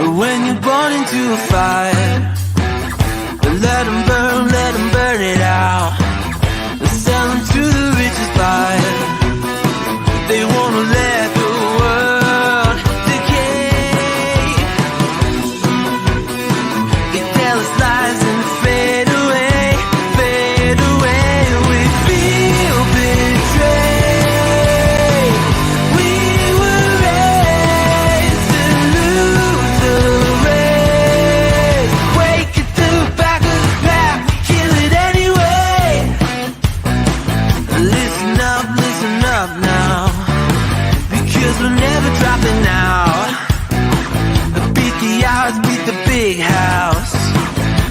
When you're born into a fire, let them burn it out. Sell them to the richest buyer. They wanna let the world decay. They tell us lies and fade away, fade away. We feel betrayed. We were raised to lose the race. Wake at the back of the pack, kill it anyway. Listen up now, because we're never dropping out. Beat the odds, beat the big house.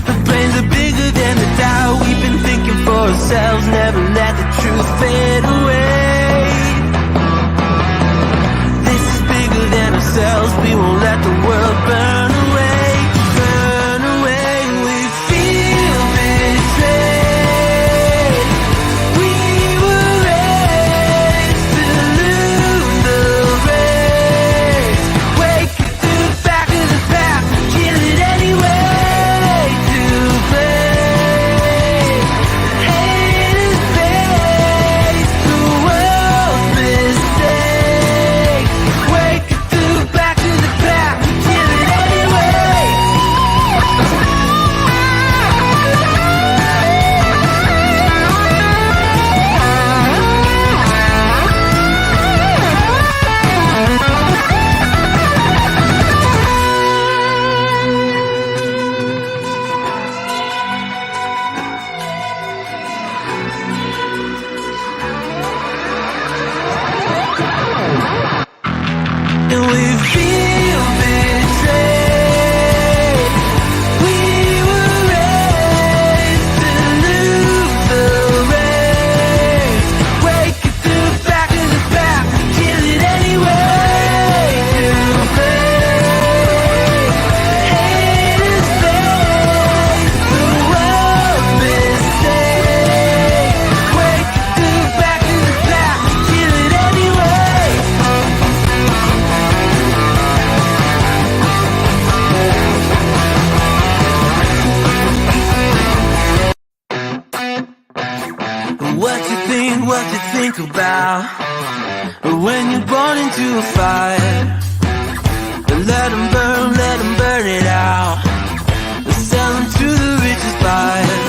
The brains are bigger than the doubt. We've been thinking for ourselves, never let the truth fade away. This is bigger than ourselves, we won't let the world burn away, burn away. We feel betrayed. We were raised to lose the race. Wake at the back of the pack, kill it anyway. To play, hate is based, the world's mistake. Wake at the back of the pack, kill it anyway. And we feel betrayed. We were raised to lose the race. Wake at the back of the pack, kill it anyway. To play, hate is based, the world's mistake. Wake at the back of the pack, kill it anyway. What you think about when you're born into a fire? Let them burn it out. Sell them to the richest buyer.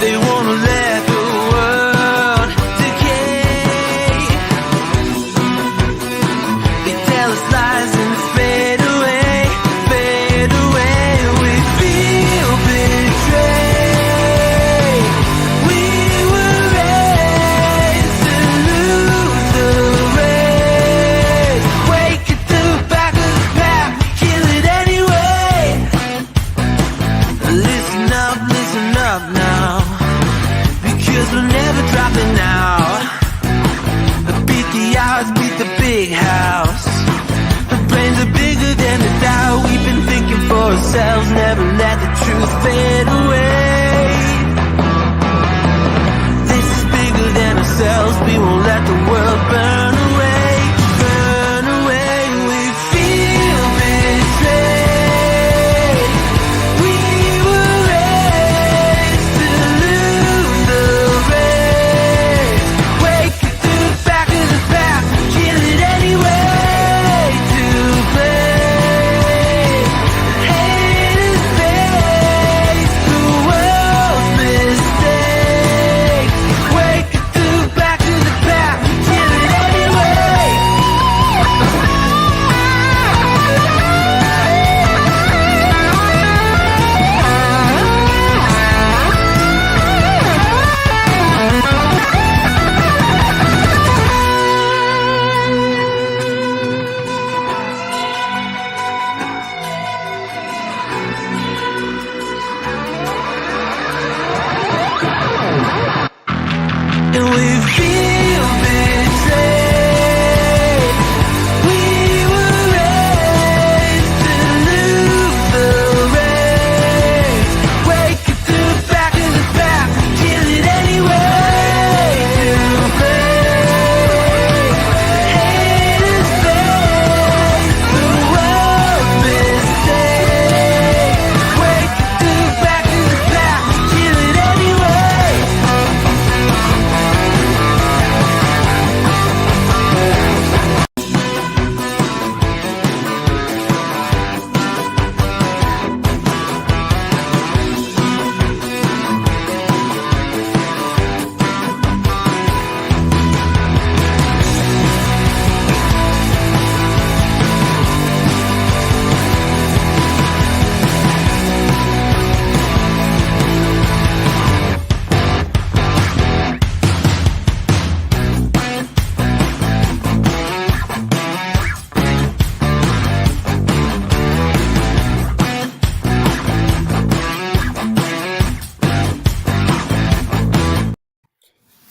They wanna let the world decay. They tell us lies and fade away, fade away. We feel betrayed. We were raised to lose the race. Wake at the back of the pack,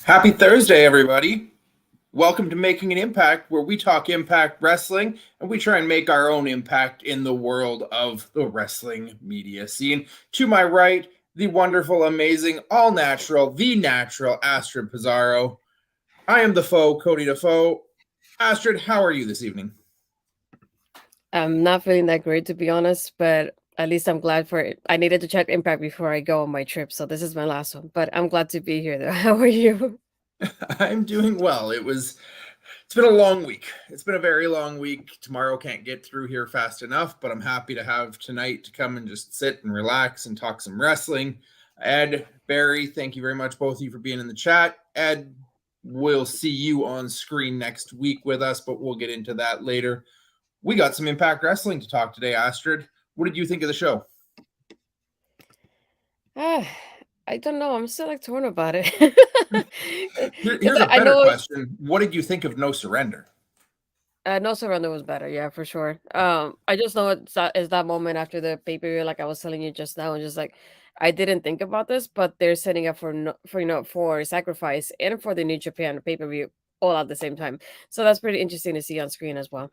Happy Thursday, everybody. Welcome to Making an Impact, where we talk impact wrestling and we try and make our own impact in the world of the wrestling media scene. To my right, the wonderful, amazing, all natural, the natural Astrid Pizarro. I am the foe, Cody Defoe. Astrid, how are you this evening? I'm not feeling that great to be honest, but at least I'm glad for it. I needed to check impact before I go on my trip, so this is my last one. But I'm glad to be here though. How are you? I'm doing well. It's been a long week. It's been a very long week. Tomorrow can't get through here fast enough, but I'm happy to have tonight to come and just sit and relax and talk some wrestling. Ed, Barry, thank you very much, both of you, for being in the chat. Ed, we'll see you on screen next week with us, but we'll get into that later. We got some Impact Wrestling to talk today, Astrid. What did you think of the show? Ah, I don't know. I'm still like torn about it. Because Here's a I better know it's question. What did you think of No Surrender? No Surrender was better, yeah, for sure. I just know it's that moment after the pay per view, like I was telling you just now, and just like I didn't think about this, but they're setting up for for for Sacrifice and for the New Japan pay per view all at the same time. So that's pretty interesting to see on screen as well.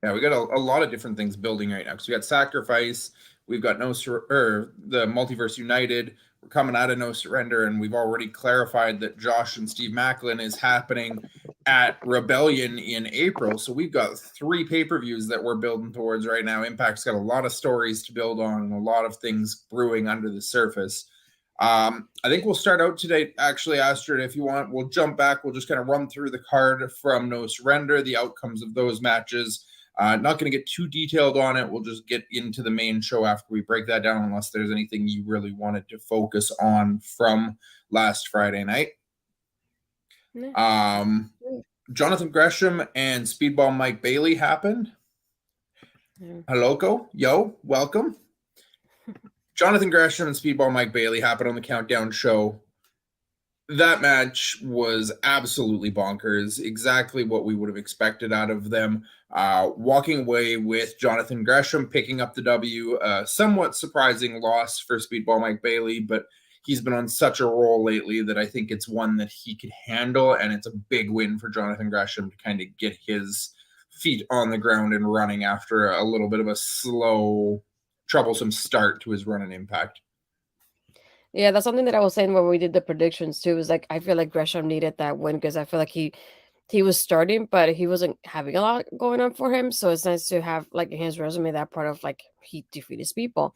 Yeah, we got a lot of different things building right now. So we got Sacrifice, we've got the Multiverse United. We're coming out of No Surrender, and we've already clarified that Josh and Steve Macklin is happening at Rebellion in April. So we've got 3 pay-per-views that we're building towards right now. Impact's got a lot of stories to build on and a lot of things brewing under the surface. I think we'll start out today, actually, Astrid, if you want. We'll jump back. We'll just kind of run through the card from No Surrender, the outcomes of those matches. Not going to get too detailed on it. We'll just get into the main show after we break that down, unless there's anything you really wanted to focus on from last Friday night. Yeah. Um, Jonathan Gresham and Speedball Mike Bailey happened. Yeah. Hello, yo, welcome. Jonathan Gresham and Speedball Mike Bailey happened on the Countdown show. That match was absolutely bonkers. Exactly what we would have expected out of them. Walking away with Jonathan Gresham picking up the W. Somewhat surprising loss for Speedball Mike Bailey, but he's been on such a roll lately that I think it's one that he could handle, and it's a big win for Jonathan Gresham to kind of get his feet on the ground and running after a little bit of a slow, troublesome start to his run in Impact. Yeah, that's something that I was saying when we did the predictions too. Is like I feel like Gresham needed that win because I feel like he was starting, but he wasn't having a lot going on for him. So it's nice to have like in his resume that part of like he defeated people.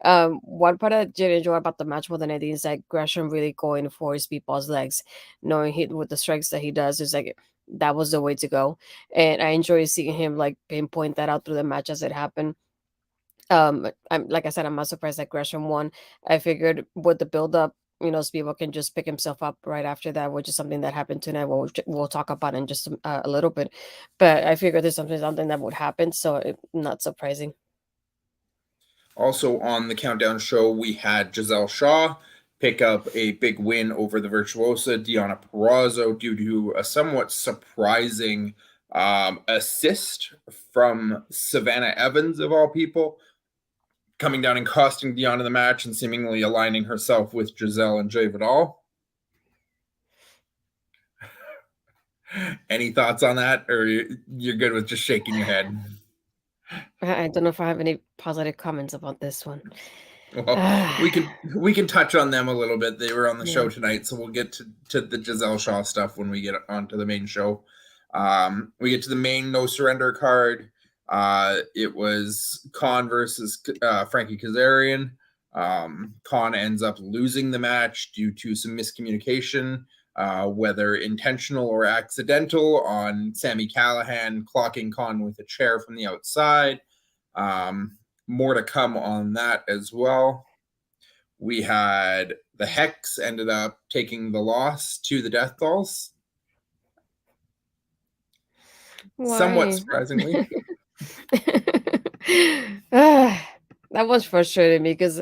One part I did enjoy about the match more than anything is like Gresham really going for his people's legs, knowing he with the strikes that he does is like that was the way to go. And I enjoy seeing him like pinpoint that out through the match as it happened. I'm like I said, I'm not surprised that Gresham won. I figured with the build up, Spivo can just pick himself up right after that, which is something that happened tonight. We'll talk about in just a little bit, but I figured there's something that would happen, so not surprising. Also on the Countdown show, we had Giselle Shaw pick up a big win over the virtuosa Deonna Purrazzo due to a somewhat surprising assist from Savannah Evans, of all people, coming down and costing Deonna the match and seemingly aligning herself with Giselle and Jay Vidal. Any thoughts on that, or you're good with just shaking your head? I don't know if I have any positive comments about this one. Well, we can touch on them a little bit. They were on the Yeah. show tonight, so we'll get to the Giselle Shaw stuff when we get onto the main show. We get to the main No Surrender card. It was Khan versus Frankie Kazarian. Khan ends up losing the match due to some miscommunication, whether intentional or accidental, on Sami Callihan clocking Khan with a chair from the outside. More to come on that as well. We had the Hex ended up taking the loss to the Death Dolls. Somewhat Why? surprisingly. That was frustrating me because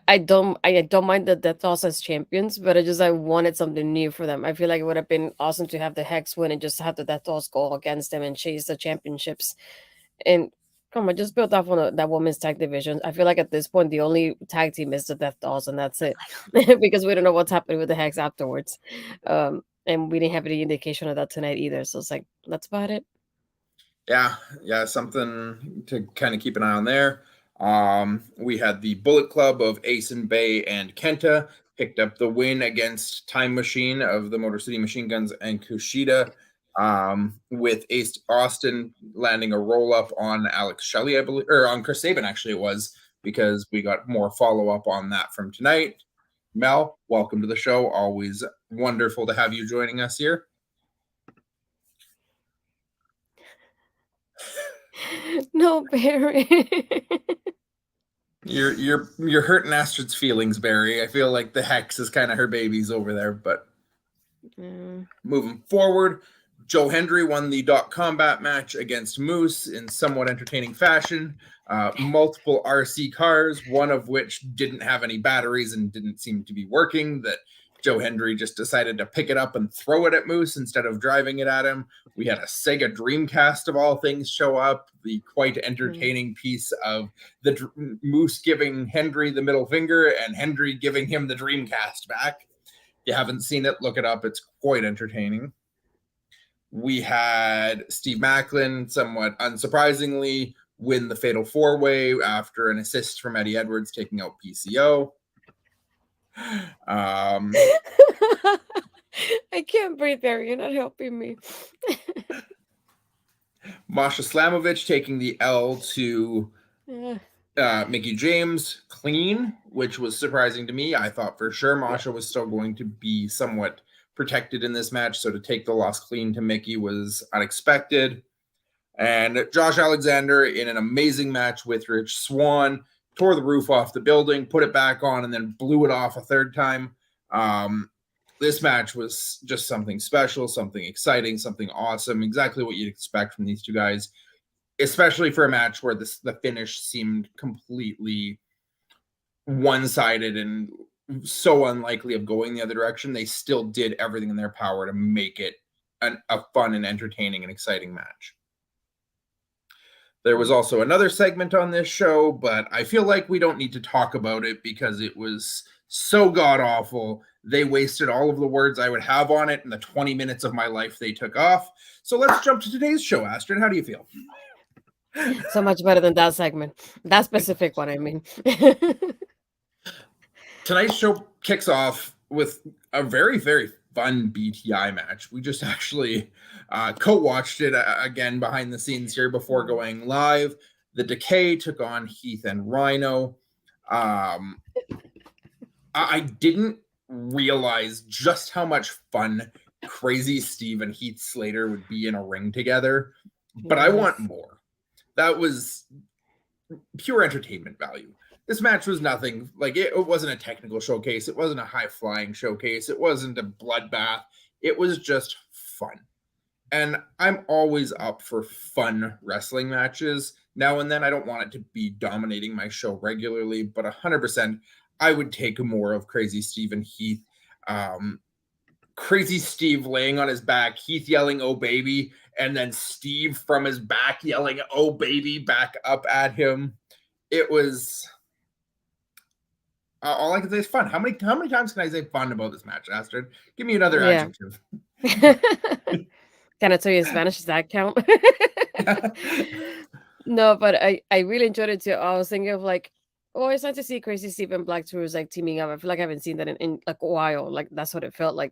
I don't mind the Death Toss as champions, but I wanted something new for them. I feel like it would have been awesome to have the Hex win and just have the Death Toss go against them and chase the championships. And Come on, just build off on that women's tag division. I feel like at this point, the only tag team is the Death Dolls, and that's it. Because we don't know what's happening with the Hex afterwards. And we didn't have any indication of that tonight either. So it's like, that's about it. Yeah, something to kind of keep an eye on there. We had the Bullet Club of Ace and Bay and Kenta picked up the win against Time Machine of the Motor City Machine Guns and Kushida, with Ace Austin landing a roll up on Alex Shelley, I believe, or on Chris Sabin, actually, it was, because we got more follow up on that from tonight. Mel, welcome to the show. Always wonderful to have you joining us here. No, Barry. You're hurting Astrid's feelings, Barry. I feel like the Hex is kind of her babies over there, but moving forward, Joe Hendry won the Combat match against Moose in somewhat entertaining fashion. Multiple RC cars, one of which didn't have any batteries and didn't seem to be working, that Joe Hendry just decided to pick it up and throw it at Moose instead of driving it at him. We had a Sega Dreamcast of all things show up, the quite entertaining piece of the Moose giving Hendry the middle finger and Hendry giving him the Dreamcast back. If you haven't seen it, look it up. It's quite entertaining. We had Steve Macklin, somewhat unsurprisingly, win the Fatal 4-Way after an assist from Eddie Edwards taking out PCO. I can't breathe, Barry. You're not helping me. Masha Slamovich taking the L to Mickey James clean, which was surprising to me. I thought for sure Masha was still going to be somewhat protected in this match, so to take the loss clean to Mickey was unexpected. And Josh Alexander, in an amazing match with Rich Swann, tore the roof off the building, put it back on, and then blew it off a third time. This match was just something special, something exciting, something awesome, exactly what you'd expect from these two guys, especially for a match where the finish seemed completely one-sided and so unlikely of going the other direction. They still did everything in their power to make it a fun and entertaining and exciting match. There was also another segment on this show, but I feel like we don't need to talk about it because it was so god-awful. They wasted all of the words I would have on it in the 20 minutes of my life they took off. So let's jump to today's show, Astrid. How do you feel? So much better than that segment. That specific one, I mean. Tonight's show kicks off with a very, very fun BTI match. We just actually co-watched it again behind the scenes here before going live. The Decay took on Heath and Rhino. I didn't realize just how much fun Crazy Steve and Heath Slater would be in a ring together, but I want more. That was pure entertainment value. This match was nothing. Like, it wasn't a technical showcase. It wasn't a high-flying showcase. It wasn't a bloodbath. It was just fun. And I'm always up for fun wrestling matches. Now and then, I don't want it to be dominating my show regularly, but 100%, I would take more of Crazy Steve and Heath. Crazy Steve laying on his back, Heath yelling, "Oh, baby," and then Steve from his back yelling, "Oh, baby," back up at him. It was... all I can say is fun. How many times can I say fun about this match, Astrid? Give me another adjective. Can I tell you in Spanish? Does that count? No, but I really enjoyed it too. I was thinking of like, oh, it's nice to see Crazy Steve and Black Tours like teaming up. I feel like I haven't seen that in like a while. Like, that's what it felt like.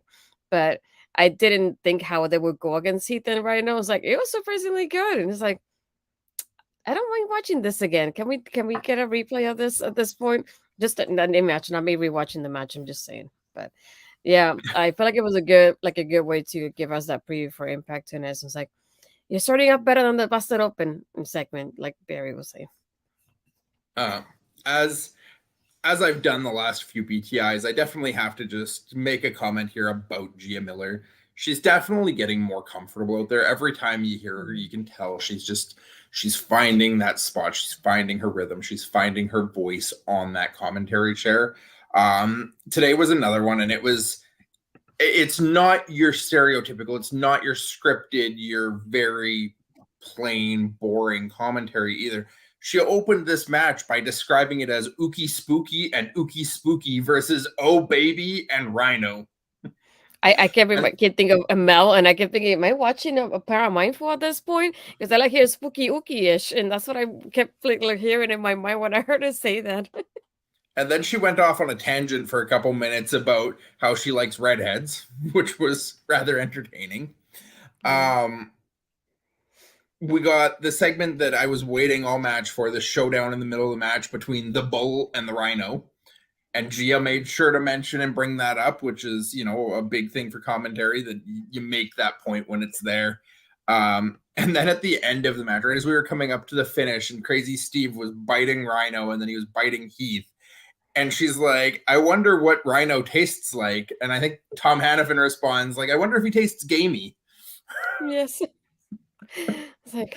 But I didn't think how they would go against Heath and Rhino. I was like, it was surprisingly good. And it's like, I don't mind watching this again. Can we get a replay of this at this point? Just not a match, not me rewatching the match. I'm just saying. But yeah, I feel like it was a good way to give us that preview for Impact in essence. Like, you're starting up better than the Busted Open segment, like Barry was saying. As I've done the last few BTIs, I definitely have to just make a comment here about Gia Miller. She's definitely getting more comfortable out there. Every time you hear her, you can tell she's finding that spot. She's finding her rhythm. She's finding her voice on that commentary chair. Today was another one, and it's not your stereotypical, it's not your scripted, your very plain, boring commentary either. She opened this match by describing it as Ookie Spooky and Ookie Spooky versus Oh Baby and Rhino. I can't think of a Mel, and I kept thinking, am I watching a Paramindful at this point? Because I like hear spooky ookie-ish, and that's what I kept like hearing in my mind when I heard her say that. And then she went off on a tangent for a couple minutes about how she likes redheads, which was rather entertaining. We got the segment that I was waiting all match for, the showdown in the middle of the match between the Bull and the Rhino. And Gia made sure to mention and bring that up, which is, you know, a big thing for commentary, that you make that point when it's there. And then at the end of the match, right as we were coming up to the finish, and Crazy Steve was biting Rhino, and then he was biting Heath. And she's like, I wonder what Rhino tastes like. And I think Tom Hannafin responds, like, I wonder if he tastes gamey. Yes. It's like,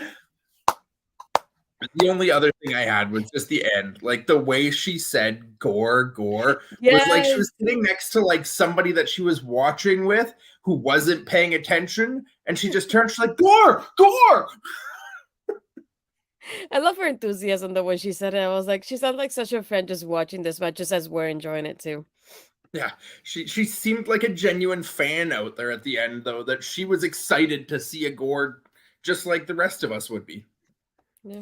the only other thing I had was just the end. Like, the way she said gore was like she was sitting next to like somebody that she was watching with who wasn't paying attention, and she just turned, she's like, gore. I love her enthusiasm though when she said it. I was like, she sounds like such a friend just watching this match, just as we're enjoying it too. Yeah, she seemed like a genuine fan out there at the end, though, that she was excited to see a gore just like the rest of us would be. Yeah.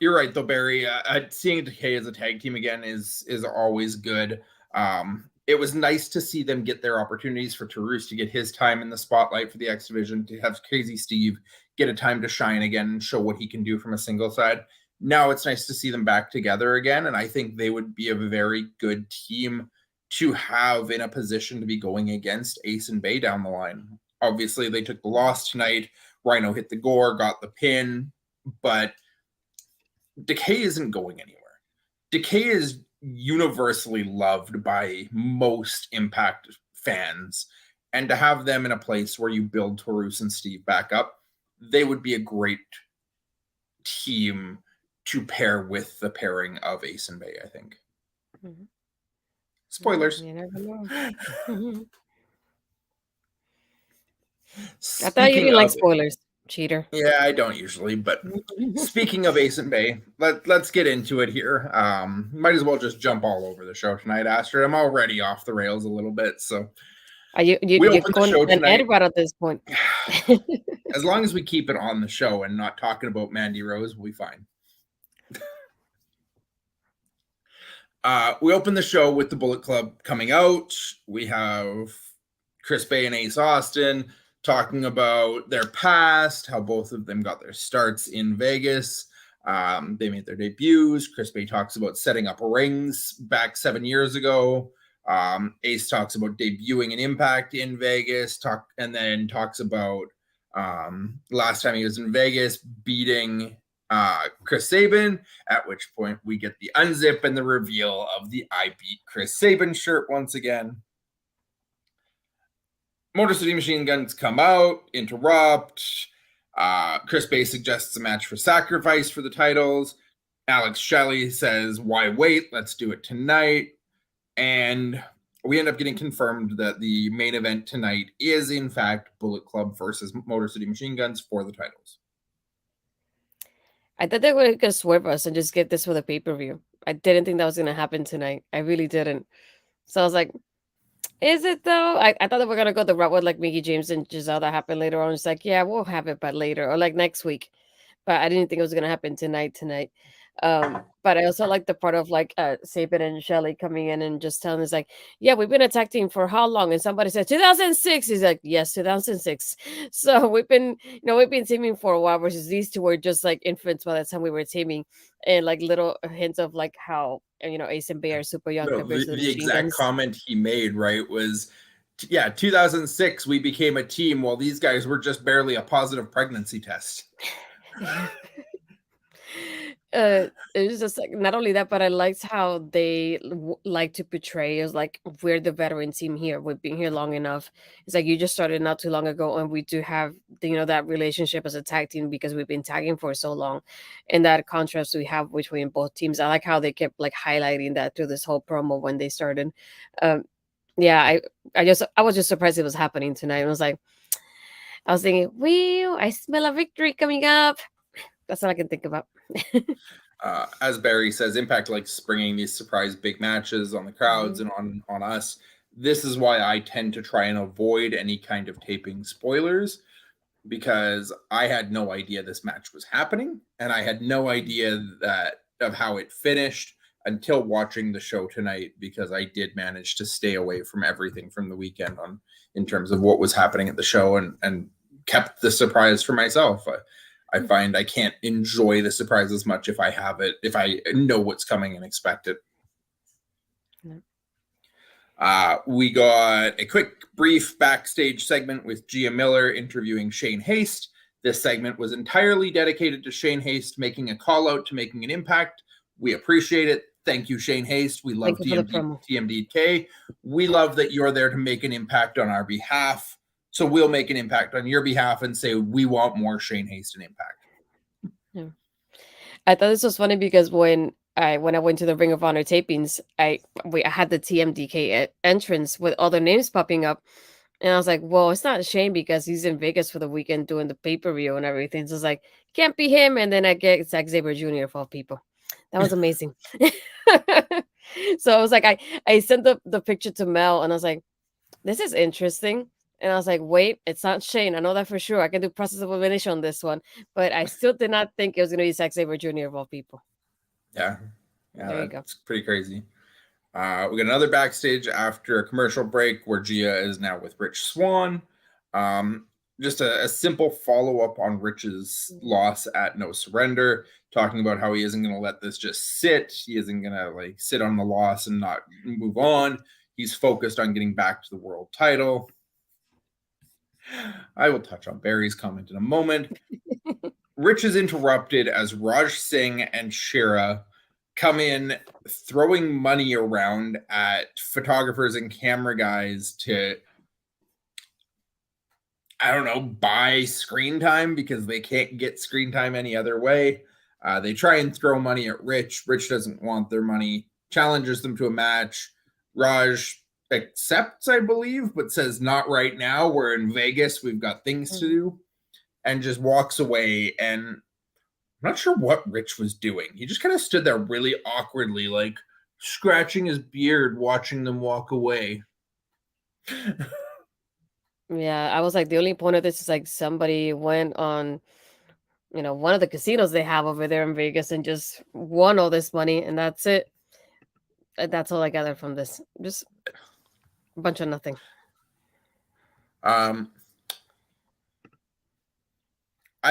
You're right, though, Barry. Seeing Decay as a tag team again is always good. It was nice to see them get their opportunities, for Tarus to get his time in the spotlight for the X Division, to have Crazy Steve get a time to shine again and show what he can do from a single side. Now it's nice to see them back together again, and I think they would be a very good team to have in a position to be going against Ace and Bay down the line. Obviously, they took the loss tonight. Rhino hit the gore, got the pin, but Decay isn't going anywhere. Decay is universally loved by most Impact fans, and to have them in a place where you build Taurus and Steve back up, they would be a great team to pair with the pairing of Ace and Bay, I think. Mm-hmm. Spoilers. You never know. I thought you Speaking didn't like of, spoilers, cheater. yeah, I don't usually, but speaking of Ace and Bay, let's get into it here. Might as well just jump all over the show tonight, Astrid. I'm already off the rails a little bit, so You're going an Ed right at this point. As long as we keep it on the show and not talking about Mandy Rose, we'll be fine. We open the show with the Bullet Club coming out. We have Chris Bay and Ace Austin talking about their past, how both of them got their starts in Vegas. They made their debuts. Chris Bay talks about setting up rings back 7 years ago. Ace talks about debuting an Impact in Vegas, and then talks about last time he was in Vegas beating Chris Sabin, at which point we get the unzip and the reveal of the I Beat Chris Sabin shirt once again. Motor City Machine Guns come out, interrupt. Chris Bay suggests a match for Sacrifice for the titles. Alex Shelley says, why wait? Let's do it tonight. And we end up getting confirmed that the main event tonight is, in fact, Bullet Club versus Motor City Machine Guns for the titles. I thought they were going to swerve us and just get this for the pay-per-view. I didn't think that was going to happen tonight. I really didn't. So I was like, is it though? I thought they were going to go the route with like Mickey James and Giselle that happened later on. It's like, yeah, we'll have it, but later or like next week. But I didn't think it was going to happen tonight. But I also like the part of like Sabin and Shelley coming in and just telling us like, yeah, we've been a tag team for how long? And somebody said 2006. He's like, yes, 2006. So we've been teaming for a while, versus these two were just like infants by the time we were teaming, and like little hints of like how Ace and Bay are super young. No, the exact comment he made, right, was, yeah, 2006 we became a team while these guys were just barely a positive pregnancy test. It was just like, not only that, but I liked how they like to portray as like, we're the veteran team here. We've been here long enough. It's like, you just started not too long ago, and we do have that relationship as a tag team because we've been tagging for so long, and that contrast we have between both teams. I like how they kept like highlighting that through this whole promo when they started. Yeah, I was just surprised it was happening tonight. I was like, I was thinking, "Wheel, I smell a victory coming up." That's all I can think about. As Barry says, Impact likes bringing these surprise big matches on the crowds and on us. This is why I tend to try and avoid any kind of taping spoilers, because I had no idea this match was happening, and I had no idea that of how it finished until watching the show tonight, because I did manage to stay away from everything from the weekend on in terms of what was happening at the show, and kept the surprise for myself. I find I can't enjoy the surprise as much if I know what's coming and expect it. We got a quick, brief backstage segment with Gia Miller interviewing Shane Haste. This segment was entirely dedicated to Shane Haste making a call out to making an impact. We appreciate it. Thank you, Shane Haste. We love TMDK. We love that you're there to make an impact on our behalf. So we'll make an impact on your behalf and say we want more Shane Haste and Impact. Yeah. I thought this was funny because when I went to the Ring of Honor tapings, I had the TMDK entrance with other names popping up, and I was like, "Well, it's not Shane because he's in Vegas for the weekend doing the pay-per-view and everything." So it's like, can't be him. And then I get Zack Sabre Jr. of all people. That was amazing. So I was like, I sent the picture to Mel, and I was like, "This is interesting." And I was like, wait, it's not Shane. I know that for sure. I can do process of elimination on this one. But I still did not think it was going to be Zack Sabre Jr. of all people. Yeah, there you go. It's pretty crazy. We got another backstage after a commercial break where Gia is now with Rich Swann. Just a simple follow-up on Rich's loss at No Surrender, talking about how he isn't going to let this just sit. He isn't going to sit on the loss and not move on. He's focused on getting back to the world title. I will touch on Barry's comment in a moment. Rich is interrupted as Raj Singh and Shira come in throwing money around at photographers and camera guys to, I don't know, buy screen time because they can't get screen time any other way. They try and throw money at Rich. Rich doesn't want their money, challenges them to a match. Raj accepts, I believe, but says not right now. We're in Vegas. We've got things to do, and just walks away. And I'm not sure what Rich was doing. He just kind of stood there really awkwardly, scratching his beard, watching them walk away. Yeah, I was like, the only point of this is somebody went on, one of the casinos they have over there in Vegas and just won all this money, and that's it. That's all I gathered from this. Just a bunch of nothing. I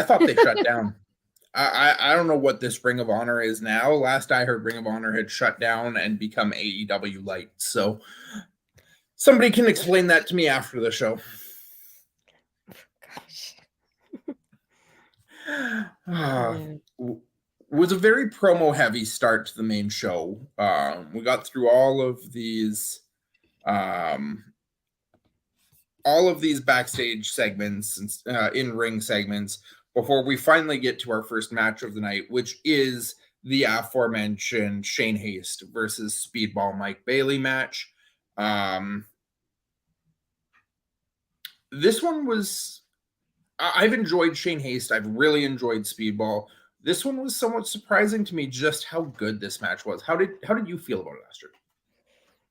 thought they shut down. I don't know what this Ring of Honor is now. Last I heard, Ring of Honor had shut down and become AEW Light. So somebody can explain that to me after the show. Gosh. Was a very promo heavy start to the main show. We got through all of these backstage segments and in-ring segments before we finally get to our first match of the night, which is the aforementioned Shane Haste versus Speedball Mike Bailey match. This one was, I've enjoyed Shane Haste. I've really enjoyed Speedball. This one was somewhat surprising to me just how good this match was. How did you feel about it, Astrid?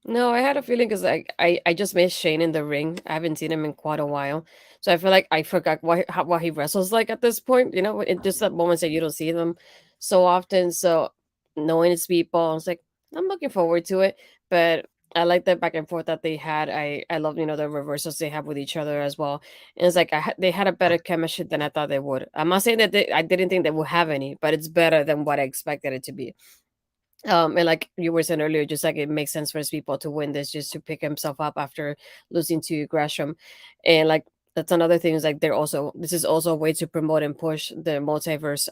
No, I had a feeling because I just missed Shane in the ring. I haven't seen him in quite a while. So I feel like I forgot what he wrestles like at this point. In just that moments that you don't see them so often. So knowing it's Speedball, I was like, I'm looking forward to it. But I like the back and forth that they had. I love, the reversals they have with each other as well. And it's like they had a better chemistry than I thought they would. I'm not saying that I didn't think they would have any, but it's better than what I expected it to be. And like you were saying earlier, just it makes sense for Speedball to win this, just to pick himself up after losing to Gresham. And that's another thing, is this is also a way to promote and push the multiverse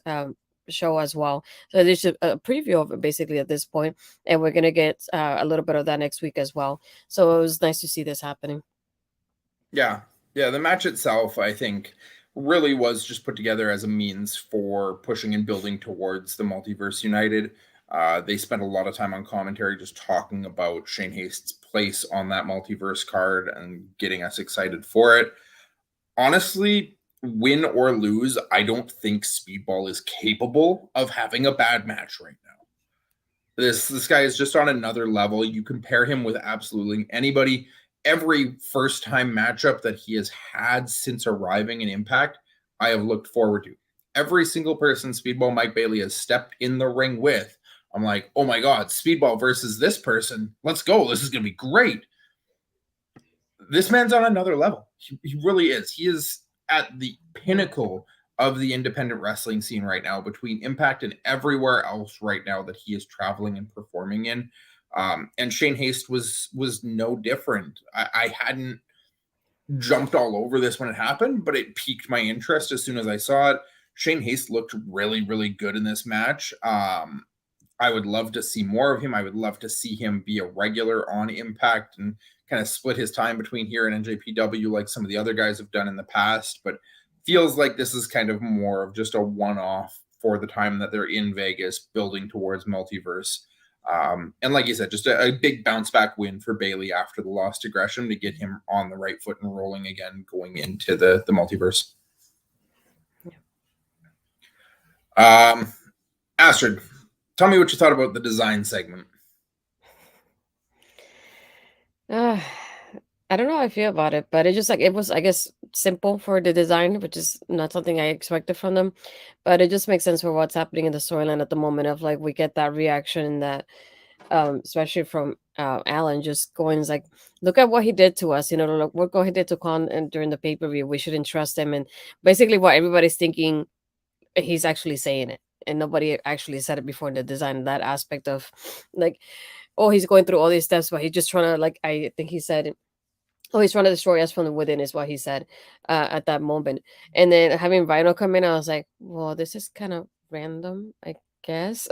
show as well. So there's a preview of it basically at this point, and we're gonna get a little bit of that next week as well. So it was nice to see this happening. Yeah, the match itself, I think, really was just put together as a means for pushing and building towards the Multiverse United. They spent a lot of time on commentary just talking about Shane Haste's place on that multiverse card and getting us excited for it. Honestly, win or lose, I don't think Speedball is capable of having a bad match right now. This guy is just on another level. You compare him with absolutely anybody. Every first time matchup that he has had since arriving in Impact, I have looked forward to. Every single person Speedball Mike Bailey has stepped in the ring with, I'm like, oh my God, Speedball versus this person. Let's go. This is going to be great. This man's on another level. He really is. He is at the pinnacle of the independent wrestling scene right now, between Impact and everywhere else right now that he is traveling and performing in. And Shane Haste was no different. I hadn't jumped all over this when it happened, but it piqued my interest as soon as I saw it. Shane Haste looked really, really good in this match. I would love to see more of him. I would love to see him be a regular on Impact and kind of split his time between here and NJPW like some of the other guys have done in the past. But feels like this is kind of more of just a one-off for the time that they're in Vegas, building towards Multiverse. And like you said, just a big bounce back win for Bailey after the loss to Gresham to get him on the right foot and rolling again going into the Multiverse. Astrid, tell me what you thought about the design segment. I don't know how I feel about it, but it just like it was, I guess, simple for the design, which is not something I expected from them. But it just makes sense for what's happening in the storyline at the moment. Of like we get that reaction that, especially from Alan, just going like, look at what he did to us. You know, look what he did to Khan and during the pay per view. We shouldn't trust him, and basically what everybody's thinking, he's actually saying it, and nobody actually said it before in the design. That aspect of like, oh, he's going through all these steps, but he's just trying to like. I think he said, oh, he's trying to destroy us from within, is what he said at that moment. And then having Rhino come in, I was like, well, this is kind of random, I guess.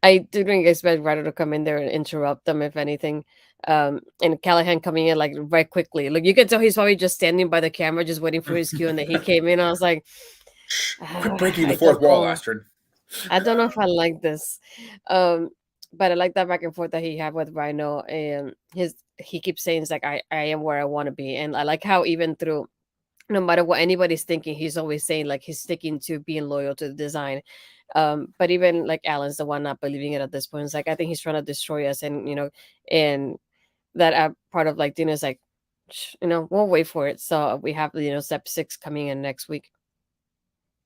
I didn't expect Rhino to come in there and interrupt them, if anything. And Callahan coming in like right quickly. Like you can tell he's probably just standing by the camera, just waiting for his cue. And then he came in. I was like, quit breaking the fourth wall, Astrid. I don't know if I like this. But I like that back and forth that he had with Rhino, and he keeps saying it's like I am where I want to be, and I like how even through no matter what anybody's thinking, he's always saying like he's sticking to being loyal to the design. But even like Alan's the one not believing it at this point. It's like I think he's trying to destroy us, and and that part of like Dina's like, we'll wait for it. So we have step 6 coming in next week.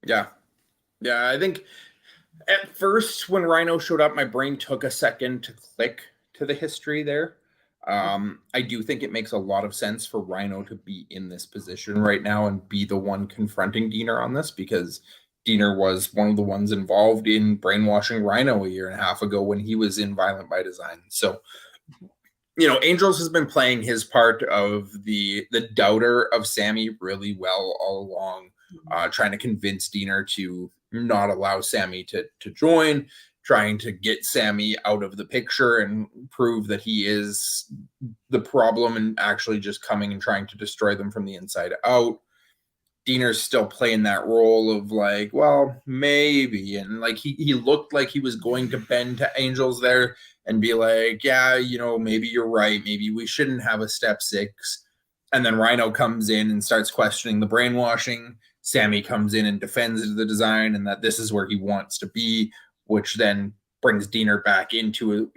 Yeah, I think. At first, when Rhino showed up, my brain took a second to click to the history there. I do think it makes a lot of sense for Rhino to be in this position right now and be the one confronting Diener on this, because Diener was one of the ones involved in brainwashing Rhino a year and a half ago when he was in Violent by Design. So, Angels has been playing his part of the doubter of Sammy really well all along, trying to convince Diener to not allow Sammy to join, trying to get Sammy out of the picture and prove that he is the problem and actually just coming and trying to destroy them from the inside out. Diener's still playing that role of like, well, maybe. And like he looked like he was going to bend to Angels there and be like, yeah, maybe you're right. Maybe we shouldn't have a step 6. And then Rhino comes in and starts questioning the brainwashing. Sammy comes in and defends the design and that this is where he wants to be, which then brings Diener back into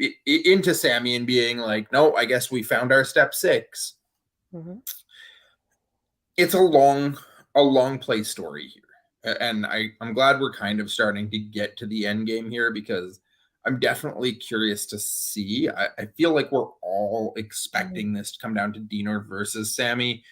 Sammy and being like, no, I guess we found our step 6. Mm-hmm. It's a long play story here. And I'm glad we're kind of starting to get to the end game here, because I'm definitely curious to see. I feel like we're all expecting this to come down to Diener versus Sammy.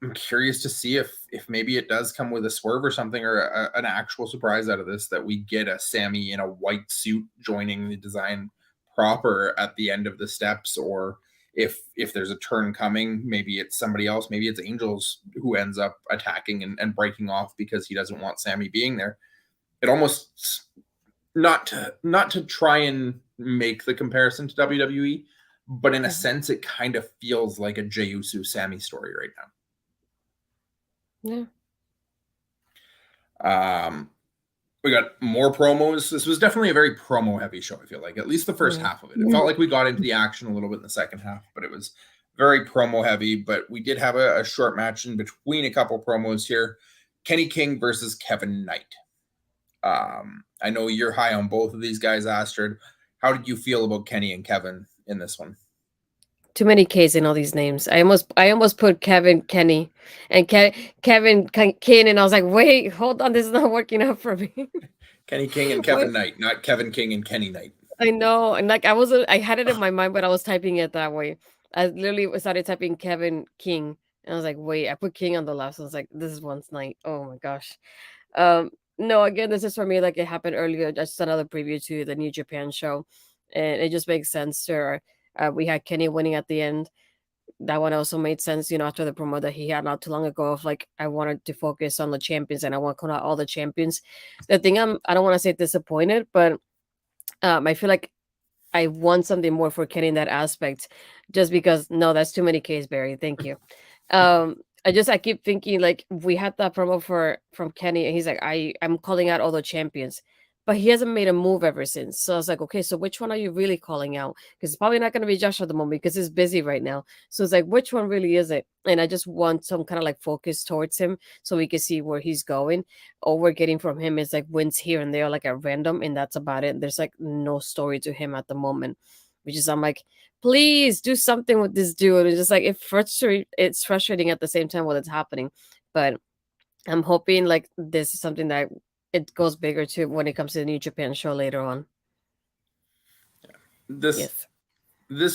I'm curious to see if maybe it does come with a swerve or something, or an actual surprise out of this, that we get a Sammy in a white suit joining the design proper at the end of the steps, or if there's a turn coming, maybe it's somebody else, maybe it's Angels who ends up attacking and breaking off because he doesn't want Sammy being there. It almost, not to try and make the comparison to WWE, but in a sense, it kind of feels like a Jey Uso Sammy story right now. Yeah. We got more promos. This was definitely a very promo heavy show, I feel like, at least the first half of it. It felt like we got into the action a little bit in the second half, but it was very promo heavy. But we did have a short match in between a couple promos here. Kenny King versus Kevin Knight. I know you're high on both of these guys, Astrid. How did you feel about Kenny and Kevin in this one? Too many K's in all these names. I almost put Kevin Kenny and Kevin King, and I was like, wait, hold on, this is not working out for me. Kenny King and Kevin Knight, not Kevin King and Kenny Knight. I know, and like I had it in my mind, but I was typing it that way. I literally started typing Kevin King, and I was like, wait, I put King on the left. So I was like, this is one's night. Oh my gosh. No, again, this is for me like it happened earlier. Just another preview to the New Japan show, and it just makes sense. To we had Kenny winning at the end. That one also made sense, after the promo that he had not too long ago of like I wanted to focus on the champions and I want to call out all the champions. The thing I don't want to say disappointed, but I feel like I want something more for Kenny in that aspect, just because no, that's too many K's, Barry. Thank you. I keep thinking like we had that promo from Kenny, and he's like, I'm calling out all the champions, but he hasn't made a move ever since. So I was like, okay, so which one are you really calling out? Because it's probably not going to be Josh at the moment because he's busy right now. So it's like, which one really is it? And I just want some kind of like focus towards him so we can see where he's going. All we're getting from him is like wins here and there, like at random, and that's about it. There's like no story to him at the moment, which is I'm like, please do something with this dude. It's just like it's frustrating at the same time while it's happening. But I'm hoping like this is something that it goes bigger too when it comes to the New Japan show later on. This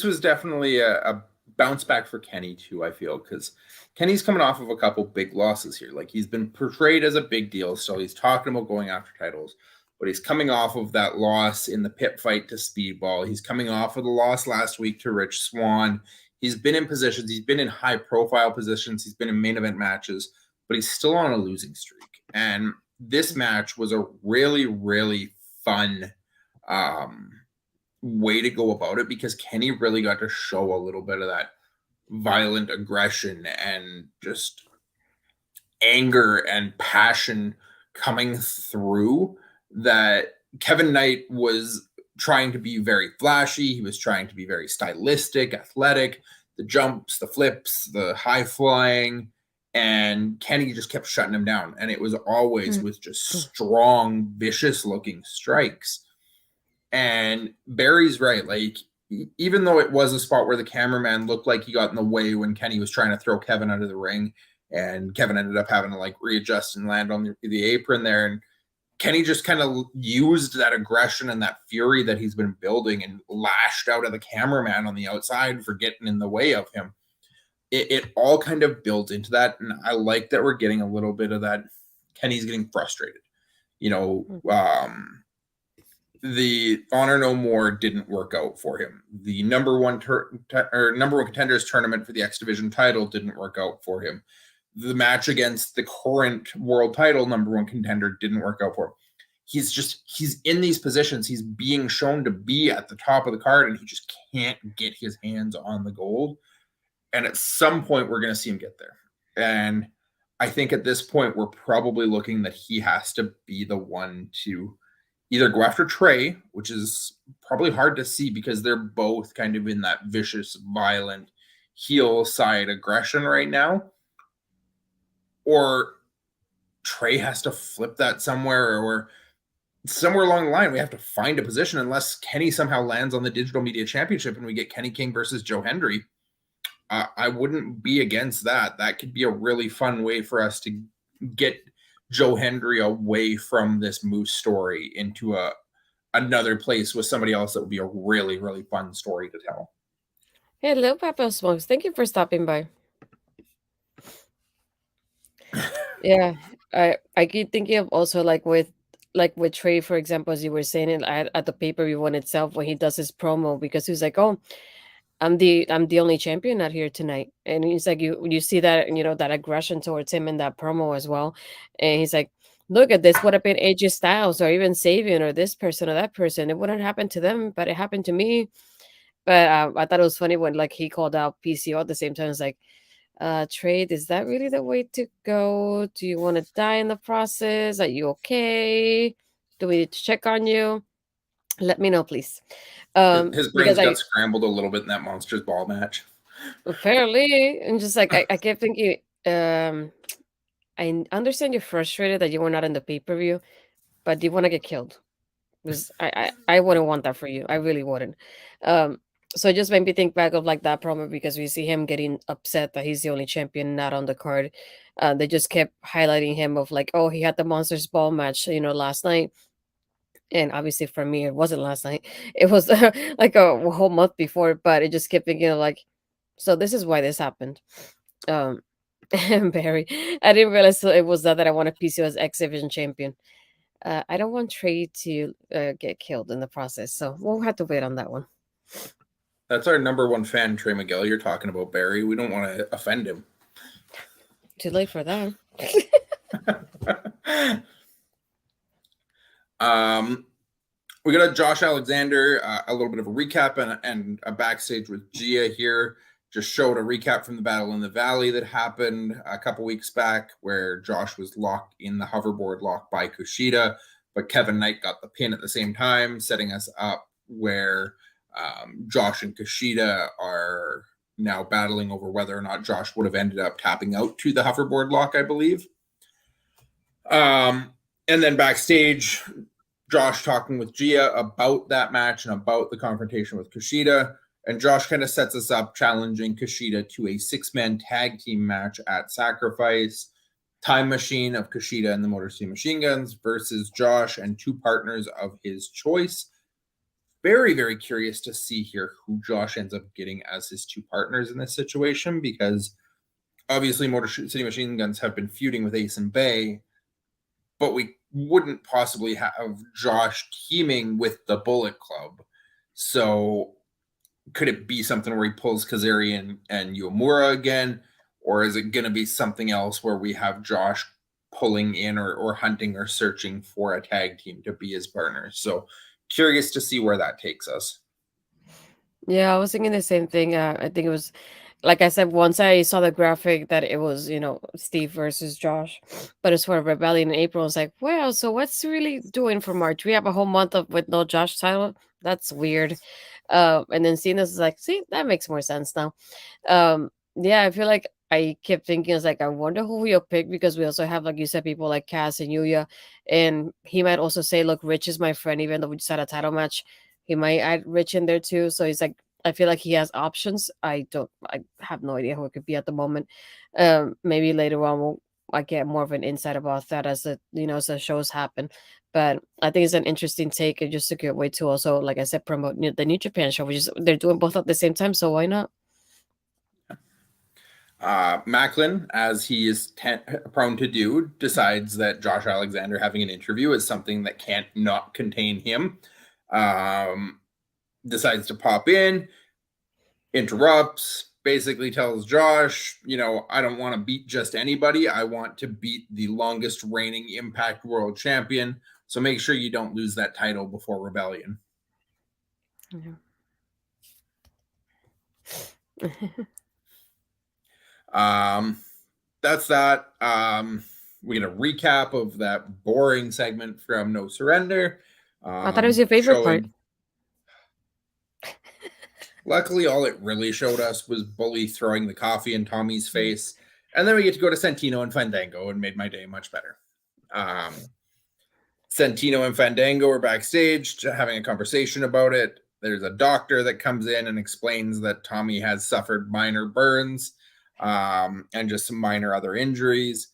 was definitely a bounce back for Kenny too, I feel, because Kenny's coming off of a couple big losses here. Like he's been portrayed as a big deal, so he's talking about going after titles, but he's coming off of that loss in the pit fight to Speedball. He's coming off of the loss last week to Rich Swann. He's been in positions, he's been in high profile positions, he's been in main event matches, but he's still on a losing streak. And this match was a really, really fun way to go about it, because Kenny really got to show a little bit of that violent aggression and just anger and passion coming through that Kevin Knight was trying to be very flashy. He was trying to be very stylistic, athletic, the jumps, the flips, the high flying, and Kenny just kept shutting him down. And it was always with just strong, vicious looking strikes. And Barry's right. Like, even though it was a spot where the cameraman looked like he got in the way when Kenny was trying to throw Kevin under the ring, and Kevin ended up having to like readjust and land on the apron there. And Kenny just kind of used that aggression and that fury that he's been building and lashed out at the cameraman on the outside for getting in the way of him. It all kind of built into that. And I like that we're getting a little bit of that. Kenny's getting frustrated. You know, the Honor No More didn't work out for him. The number one contenders tournament for the X Division title didn't work out for him. The match against the current world title number one contender didn't work out for him. He's in these positions. He's being shown to be at the top of the card, and he just can't get his hands on the gold. And at some point, we're going to see him get there. And I think at this point, we're probably looking that he has to be the one to either go after Trey, which is probably hard to see because they're both kind of in that vicious, violent, heel side aggression right now. Or Trey has to flip that somewhere, or somewhere along the line, we have to find a position, unless Kenny somehow lands on the Digital Media Championship and we get Kenny King versus Joe Hendry. I wouldn't be against that. That could be a really fun way for us to get Joe Hendry away from this Moose story into another place with somebody else. That would be a really, really fun story to tell. Hello, Papa Smokes. Thank you for stopping by. Yeah, I keep thinking of also like with Trey, for example, as you were saying it at the pay-per-view one itself, when he does his promo, because he's like, "Oh, I'm the only champion out here tonight," and he's like, you see that, that aggression towards him in that promo as well, and he's like, "Look at this, would have been AJ Styles or even Sabian or this person or that person. It wouldn't happen to them, but it happened to me." But I thought it was funny when like he called out PCO at the same time. It's like, Trade, is that really the way to go? Do you want to die in the process? Are you okay? Do we need to check on you? Let me know, please. His brains got scrambled a little bit in that Monsters Ball match. Apparently, and just like I kept thinking, I understand you're frustrated that you were not in the pay-per-view, but do you want to get killed? Because I wouldn't want that for you. I really wouldn't. Um, so it just made me think back of like that promo because we see him getting upset that he's the only champion not on the card. They just kept highlighting him of like, oh, he had the Monsters Ball match, last night. And obviously for me, it wasn't last night. It was like a whole month before, but it just kept thinking of like, so this is why this happened. Um, and Barry, I didn't realize it was that I want a PCOS X Division champion. I don't want Trey to get killed in the process, so we'll have to wait on that one. That's our number one fan, Trey Miguel. You're talking about Barry. We don't want to offend him. Too late for that. We got a Josh Alexander, a little bit of a recap and a backstage with Gia here. Just showed a recap from the Battle in the Valley that happened a couple weeks back where Josh was locked in the hoverboard lock by Kushida, but Kevin Knight got the pin at the same time, setting us up where Josh and Kushida are now battling over whether or not Josh would have ended up tapping out to the hoverboard lock, I believe. And then backstage, Josh talking with Gia about that match and about the confrontation with Kushida. And Josh kind of sets us up challenging Kushida to a 6-man tag team match at Sacrifice. Time Machine of Kushida and the Motor City Machine Guns versus Josh and 2 partners of his choice. Very, very curious to see here who Josh ends up getting as his 2 partners in this situation, because obviously Motor City Machine Guns have been feuding with Ace and Bay, but we wouldn't possibly have Josh teaming with the Bullet Club. So could it be something where he pulls Kazarian and Uemura again? Or is it going to be something else where we have Josh pulling in or hunting or searching for a tag team to be his partner? So curious to see where that takes us. Yeah, I was thinking the same thing. I think it was, like I said, once I saw the graphic that it was, Steve versus Josh, but it's for Rebellion in April. It's like, well, so what's really doing for March? We have a whole month of with no Josh title. That's weird. And then seeing this is like, see, that makes more sense now. Yeah, I feel like I kept thinking, it's like, I wonder who we'll pick because we also have, like you said, people like Cass and Yuya, and he might also say, look, Rich is my friend, even though we just had a title match. He might add Rich in there too. So he's like, I feel like he has options. I have no idea who it could be at the moment. Maybe later on I get more of an insight about that as as the shows happen. But I think it's an interesting take and just a good way to also, like I said, promote the New Japan show, which is they're doing both at the same time. So why not? Macklin, as he is prone to do, decides that Josh Alexander having an interview is something that can't not contain him. Decides to pop in, interrupts, basically tells Josh, I don't want to beat just anybody. I want to beat the longest reigning Impact World Champion. So make sure you don't lose that title before Rebellion. Yeah. That's that. We get a recap of that boring segment from No Surrender. I thought it was your favorite part. Luckily, all it really showed us was Bully throwing the coffee in Tommy's face. And then we get to go to Santino and Fandango, and made my day much better. Santino and Fandango are backstage having a conversation about it. There's a doctor that comes in and explains that Tommy has suffered minor burns and just some minor other injuries.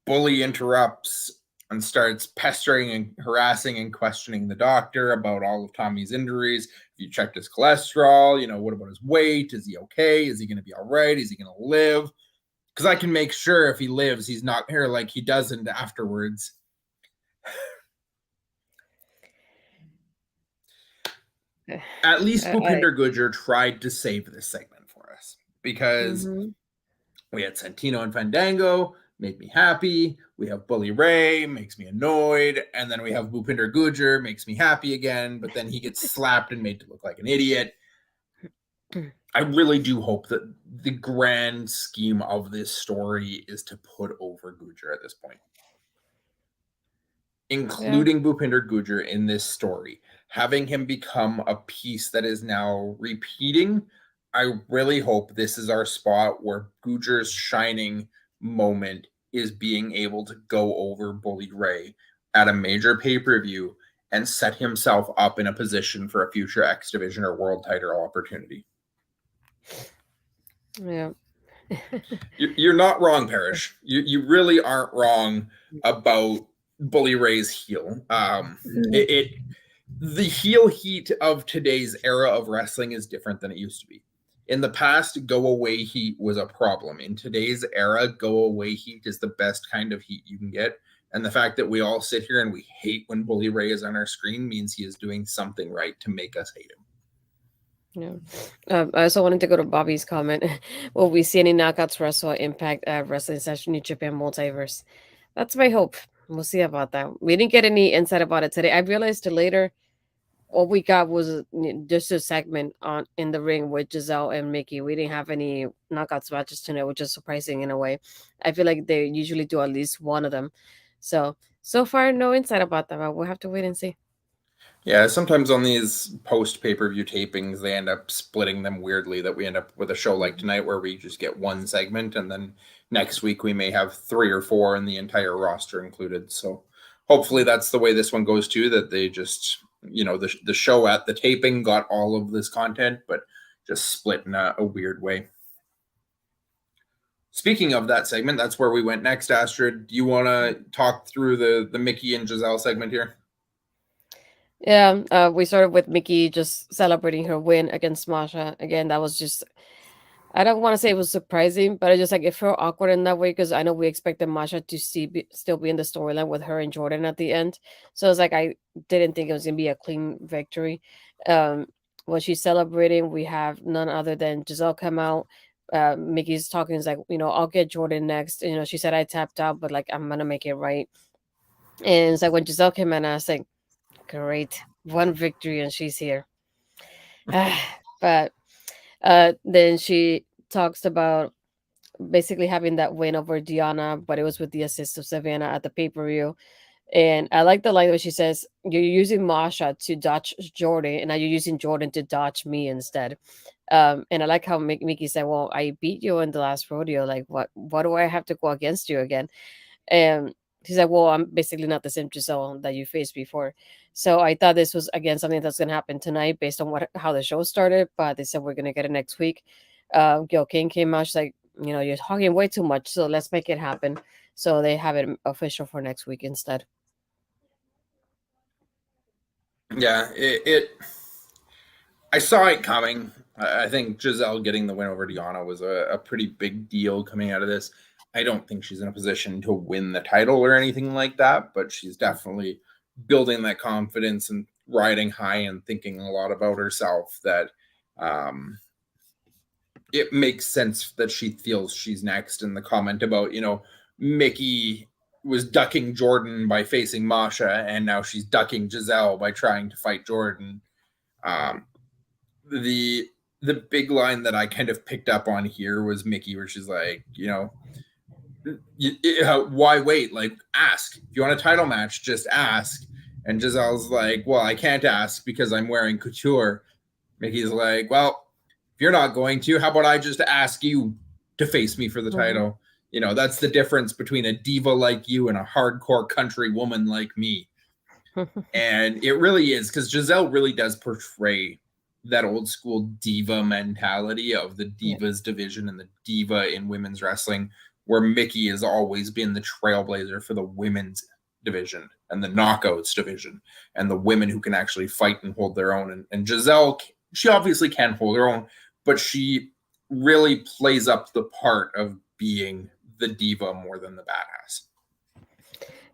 Bully interrupts and starts pestering and harassing and questioning the doctor about all of Tommy's injuries. If you checked his cholesterol, what about his weight? Is he okay? Is he going to be all right? Is he going to live? Because I can make sure if he lives, he's not here like he doesn't afterwards. At least Bhupinder Gujjar tried to save this segment for us, because we had Santino and Fandango, made me happy. We have Bully Ray, makes me annoyed. And then we have Bhupinder Gujjar, makes me happy again. But then he gets slapped and made to look like an idiot. I really do hope that the grand scheme of this story is to put over Gujjar at this point. Including Bhupinder Gujjar in this story. Having him become a piece that is now repeating. I really hope this is our spot where Gujjar's shining moment is being able to go over Bully Ray at a major pay-per-view and set himself up in a position for a future X Division or World title opportunity. Yeah. You're not wrong, Parrish. You really aren't wrong about Bully Ray's heel. The heel heat of today's era of wrestling is different than it used to be. In the past, go away heat was a problem. In today's era, go away heat is the best kind of heat you can get. And the fact that we all sit here and we hate when Bully Ray is on our screen means he is doing something right to make us hate him. Yeah. I also wanted to go to Bobby's comment. Will we see any knockouts wrestle Impact Wrestling Session New Japan Multiverse? That's my hope. We'll see about that. We didn't get any insight about it today. I realized later all we got was just a segment on in the ring with Giselle and Mickey. We didn't have any knockouts matches tonight, which is surprising in a way. I feel like they usually do at least one of them. So far, no insight about that, but we'll have to wait and see. Yeah, sometimes on these post pay-per-view tapings, they end up splitting them weirdly, that we end up with a show like tonight where we just get one segment, and then next week we may have 3 or 4 and the entire roster included. So hopefully that's the way this one goes too, that they just, the show at the taping got all of this content, but just split in a weird way. Speaking of that segment, that's where we went next. Astrid, do you want to talk through the Mickey and Giselle segment here? Yeah, we started with Mickey just celebrating her win against Masha. Again, that was just, I don't want to say it was surprising, but I just like it felt awkward in that way because I know we expected Masha to still be in the storyline with her and Jordan at the end. So it's like I didn't think it was gonna be a clean victory. When she's celebrating, we have none other than Giselle come out. Mickey's talking is like, I'll get Jordan next. She said I tapped out, but like I'm gonna make it right. And it's like when Giselle came in, I was like, great, one victory and she's here. But then she talks about basically having that win over Diana, but it was with the assist of Savannah at the pay-per-view. And I like the line where she says, you're using Masha to dodge Jordan, and now you're using Jordan to dodge me instead. And I like how Mickey said, well, I beat you in the last rodeo. Like, what do I have to go against you again? And she's like, well, I'm basically not the same Giselle that you faced before. So I thought this was, again, something that's going to happen tonight based on how the show started. But they said we're going to get it next week. Gil King came out. She's like, you're talking way too much. So let's make it happen. So they have it official for next week instead. Yeah, I saw it coming. I think Giselle getting the win over Diana was a pretty big deal coming out of this. I don't think she's in a position to win the title or anything like that, but she's definitely building that confidence and riding high and thinking a lot about herself, that it makes sense that she feels she's next. And the comment about, Mickey was ducking Jordan by facing Masha, and now she's ducking Giselle by trying to fight Jordan. The big line that I kind of picked up on here was Mickey, where she's like, why wait? Like, ask. If you want a title match, just ask. And Giselle's like, well, I can't ask because I'm wearing couture. Mickey's like, well, if you're not going to, how about I just ask you to face me for the title? That's the difference between a diva like you and a hardcore country woman like me. And it really is, because Giselle really does portray that old school diva mentality of the divas division and the diva in women's wrestling, where Mickey has always been the trailblazer for the women's division and the knockouts division and the women who can actually fight and hold their own. And Giselle, she obviously can hold her own, but she really plays up the part of being the diva more than the badass.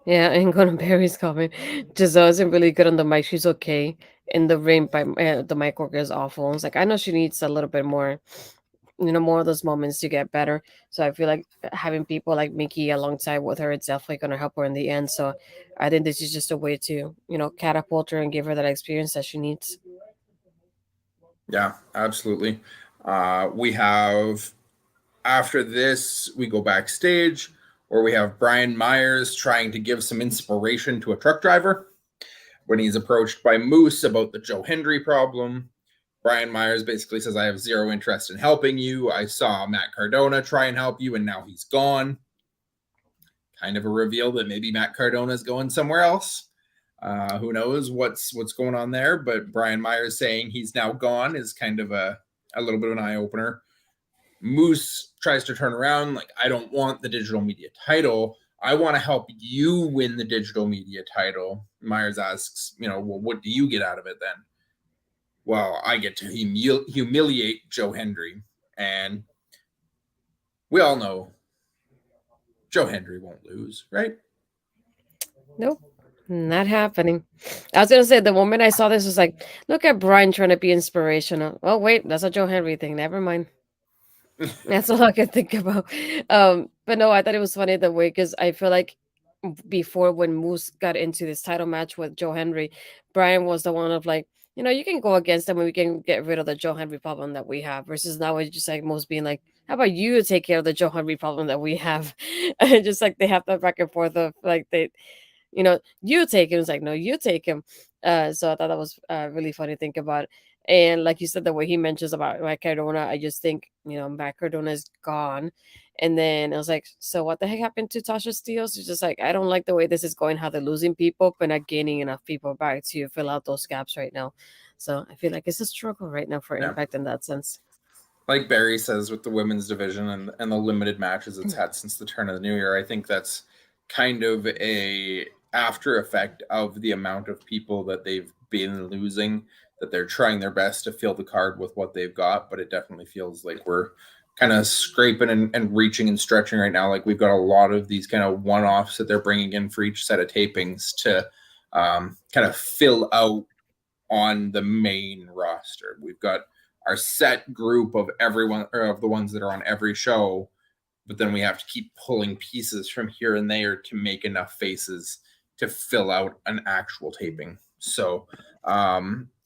Yeah, and going to Barry's comment, Giselle isn't really good on the mic. She's okay in the ring, but the mic work is awful. It's like, I know she needs a little bit more, more of those moments to get better. So I feel like having people like Mickey alongside with her, it's definitely going to help her in the end. So I think this is just a way to, catapult her and give her that experience that she needs. Yeah, absolutely. We have, after this, we go backstage where we have Brian Myers trying to give some inspiration to a truck driver when he's approached by Moose about the Joe Hendry problem. Brian Myers basically says, I have zero interest in helping you. I saw Matt Cardona try and help you, and now he's gone. kind of a reveal that maybe Matt Cardona is going somewhere else. Who knows what's going on there? But Brian Myers saying he's now gone is kind of a little bit of an eye opener. Moose tries to turn around, like, I don't want the digital media title. I want to help you win the digital media title. Myers asks, well, what do you get out of it then? Well, I get to humiliate Joe Hendry. And we all know Joe Hendry won't lose, right? Nope. Not happening. I was gonna say the moment I saw this was like, look at Brian trying to be inspirational. Oh wait, that's a Joe Henry thing. Never mind. That's all I could think about. But no, I thought it was funny the way because I feel like before when Moose got into this title match with Joe Henry, Brian was the one of like, you can go against them and we can get rid of the Joe Henry problem that we have. Versus now it's just like Moose being like, how about you take care of the Joe Henry problem that we have? And just like they have that back and forth of like you take him. It's like, no, you take him. So I thought that was really funny to think about. And like you said, the way he mentions about Matt Cardona, I just think, Matt Cardona is gone. And then I was like, so what the heck happened to Tasha Steele? She's just like, I don't like the way this is going, how they're losing people, but not gaining enough people back to fill out those gaps right now. So I feel like it's a struggle right now for Impact in that sense. Like Barry says with the women's division and the limited matches it's had since the turn of the new year, I think that's kind of a after effect of the amount of people that they've been losing, that they're trying their best to fill the card with what they've got, but it definitely feels like we're kind of scraping and reaching and stretching right now. Like we've got a lot of these kind of one-offs that they're bringing in for each set of tapings to kind of fill out on the main roster. We've got our set group of everyone, or of the ones that are on every show, but then we have to keep pulling pieces from here and there to make enough faces to fill out an actual taping. So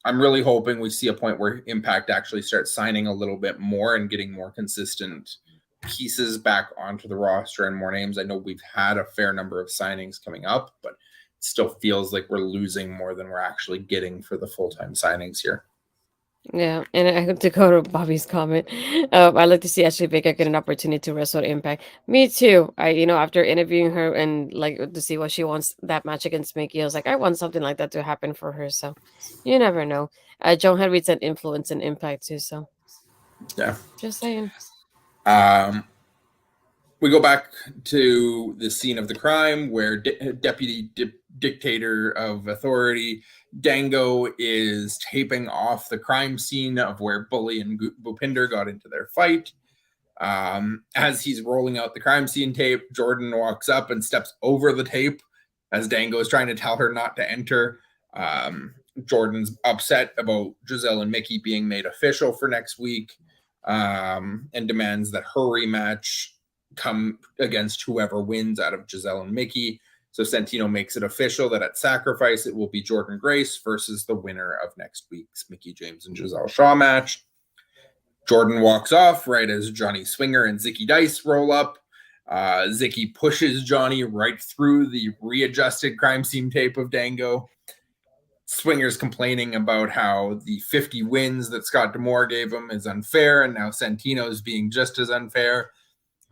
I'm really hoping we see a point where Impact actually starts signing a little bit more and getting more consistent pieces back onto the roster and more names. I know we've had a fair number of signings coming up, but it still feels like we're losing more than we're actually getting for the full-time signings here. Yeah, and I have to go to Bobby's comment. I'd like to see Ashley Baker get an opportunity to wrestle at Impact. Me too. After interviewing her and like to see what she wants that match against Mickey, I was like, I want something like that to happen for her. So you never know. Joe Henry's an influence in Impact too. So yeah, just saying. We go back to the scene of the crime where Deputy Dictator of Authority Dango is taping off the crime scene of where Bully and Bhupinder got into their fight. As he's rolling out the crime scene tape, Jordan walks up and steps over the tape as Dango is trying to tell her not to enter. Jordan's upset about Giselle and Mickey being made official for next week, and demands that her rematch come against whoever wins out of Giselle and Mickey. So Santino makes it official that at Sacrifice it will be Jordan Grace versus the winner of next week's Mickey James and Giselle Shaw match. Jordan walks off right as Johnny Swinger and Zicky Dice roll up. Zicky pushes Johnny right through the readjusted crime scene tape of Dango. Swinger's complaining about how the 50 wins that Scott D'Amore gave him is unfair, and now Santino's being just as unfair.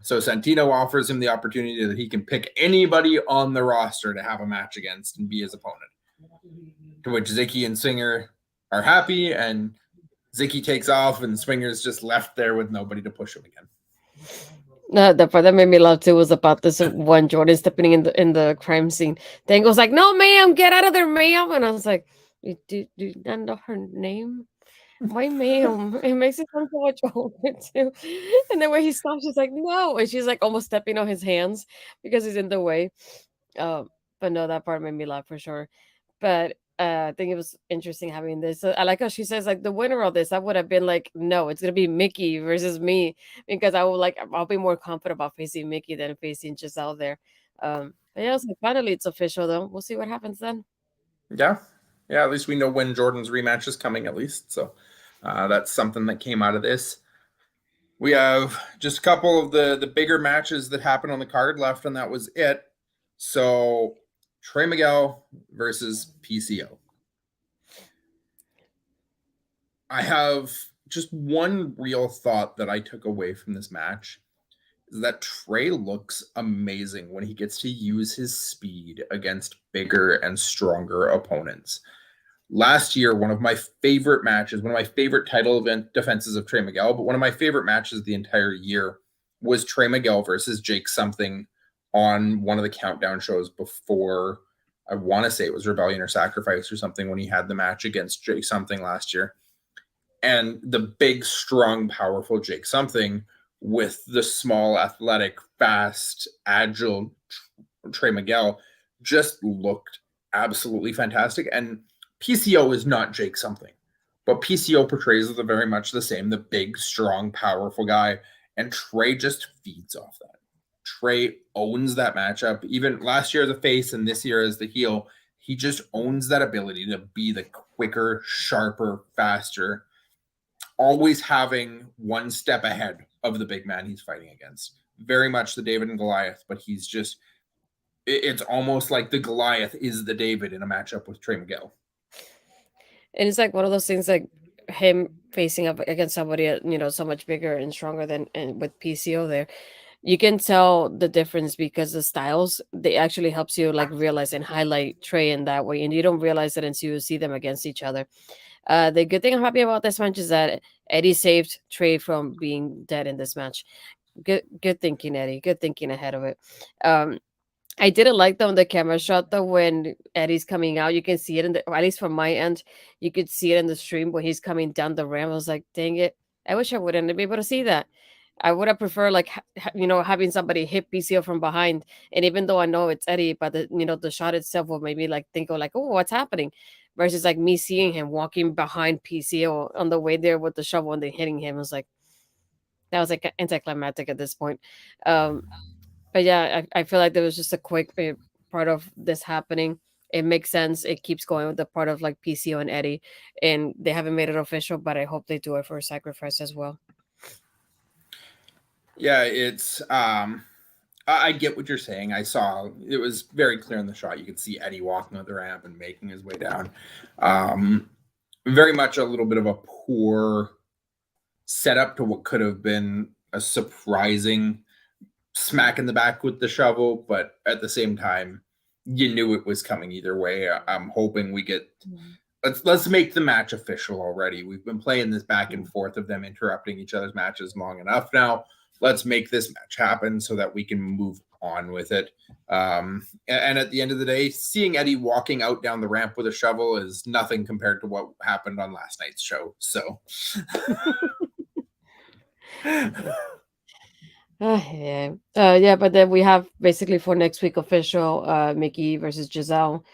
So Santino offers him the opportunity that he can pick anybody on the roster to have a match against and be his opponent. To which Zicky and Swinger are happy, and Zicky takes off, and Swinger's just left there with nobody to push him again. No, the part that made me laugh too was about this one Jordan stepping in the crime scene. Dango's like, "No, ma'am, get out of there, ma'am!" And I was like, "Do you not know her name? Why, ma'am?" It makes it sound so much older too. And then when he stops, she's like, "No," and she's like almost stepping on his hands because he's in the way. But no, that part made me laugh for sure. But I think it was interesting having this. I like how she says like the winner of this. I would have been like, no, it's gonna be Mickey versus me because I'll be more confident about facing Mickey than facing Giselle there. But yeah, so finally it's official though. We'll see what happens then. Yeah. At least we know when Jordan's rematch is coming, at least. So that's something that came out of this. We have just a couple of the bigger matches that happened on the card left, and that was it. So Trey Miguel versus PCO. I have just one real thought that I took away from this match, is that Trey looks amazing when he gets to use his speed against bigger and stronger opponents. Last year, one of my favorite matches, one of my favorite title event defenses of Trey Miguel, but one of my favorite matches the entire year was Trey Miguel versus Jake something on one of the countdown shows before, I want to say it was Rebellion or Sacrifice or something, when he had the match against Jake something last year. And the big, strong, powerful Jake something with the small, athletic, fast, agile Trey Miguel just looked absolutely fantastic. And PCO is not Jake something, but PCO portrays the very much the same, the big, strong, powerful guy. And Trey just feeds off that. Trey owns that matchup. Even last year as a face and this year as the heel, he just owns that ability to be the quicker, sharper, faster, always having one step ahead of the big man he's fighting against. Very much the David and Goliath, but he's just, it's almost like the Goliath is the David in a matchup with Trey Miguel. And it's like one of those things, like him facing up against somebody, so much bigger and stronger than, and with PCO there, you can tell the difference because the styles, they actually helps you like realize and highlight Trey in that way, and you don't realize it until you see them against each other. The good thing I'm happy about this match is that Eddie saved Trey from being dead in this match. Good thinking, Eddie. Good thinking ahead of it. I didn't like the camera shot though when Eddie's coming out. You can see it at least from my end, you could see it in the stream when he's coming down the ramp. I was like, dang it! I wish I wouldn't be able to see that. I would have preferred like having somebody hit PCO from behind, and even though I know it's Eddie, but the shot itself will maybe like think of like, oh, what's happening, versus like me seeing him walking behind PCO on the way there with the shovel and then hitting him. I was like, that was like anticlimactic at this point. Um, but yeah, I feel like there was just a quick part of this happening. It makes sense. It keeps going with the part of like PCO and Eddie, and they haven't made it official, but I hope they do it for a sacrifice as well. Yeah, it's I get what you're saying. I saw it was very clear in the shot. You could see Eddie walking up the ramp and making his way down. Very much a little bit of a poor setup to what could have been a surprising smack in the back with the shovel, but at the same time, you knew it was coming either way. I'm hoping we get let's make the match official already. We've been playing this back and forth of them interrupting each other's matches long enough now. Let's make this match happen so that we can move on with it. And at the end of the day, seeing Eddie walking out down the ramp with a shovel is nothing compared to what happened on last night's show. So yeah, but then we have basically for next week official Mickey versus Giselle.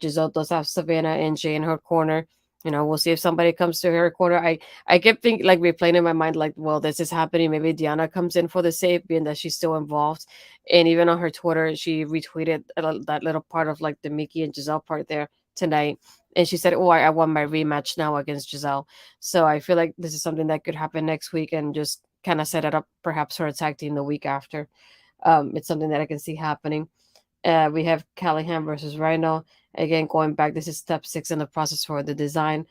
Giselle does have Savannah and Jay in her corner. We'll see if somebody comes to her corner. I kept thinking, like, replaying in my mind, like, well, this is happening. Maybe Diana comes in for the save, being that she's still involved. And even on her Twitter, she retweeted that little part of like the Mickey and Giselle part there tonight. And she said, oh, I want my rematch now against Giselle. So I feel like this is something that could happen next week and just kind of set it up perhaps for a tag team the week after. It's something that I can see happening. We have Callahan versus Rhino. Again, going back, this is step 6 in the process for the design.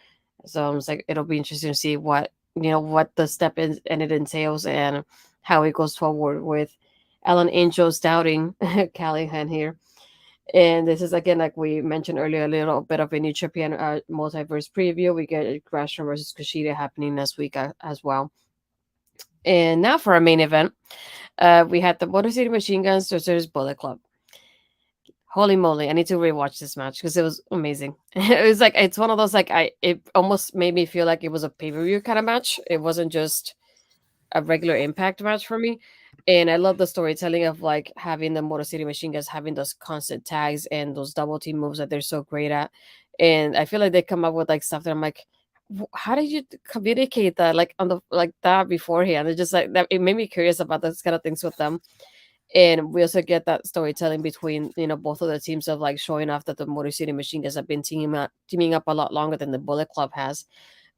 So it's like it'll be interesting to see what the step is and it entails and how it goes forward with Alan Angels doubting Callahan here. And this is again, like we mentioned earlier, a little bit of a New Japan multiverse preview. We get Gresham versus Kushida happening next week as well. And now for our main event, we had the Motor City Machine Guns versus Bullet Club. Holy moly, I need to rewatch this match because it was amazing. It was like, it's one of those, like, it almost made me feel like it was a pay-per-view kind of match. It wasn't just a regular Impact match for me. And I love the storytelling of like having the Motor City Machine Guns having those constant tags and those double team moves that they're so great at. And I feel like they come up with like stuff that I'm like, how did you communicate that like on the like that beforehand? It's just like that, it made me curious about those kind of things with them. And we also get that storytelling between both of the teams of like showing off that the Motor City Machine Guns have been teaming up a lot longer than the Bullet Club has.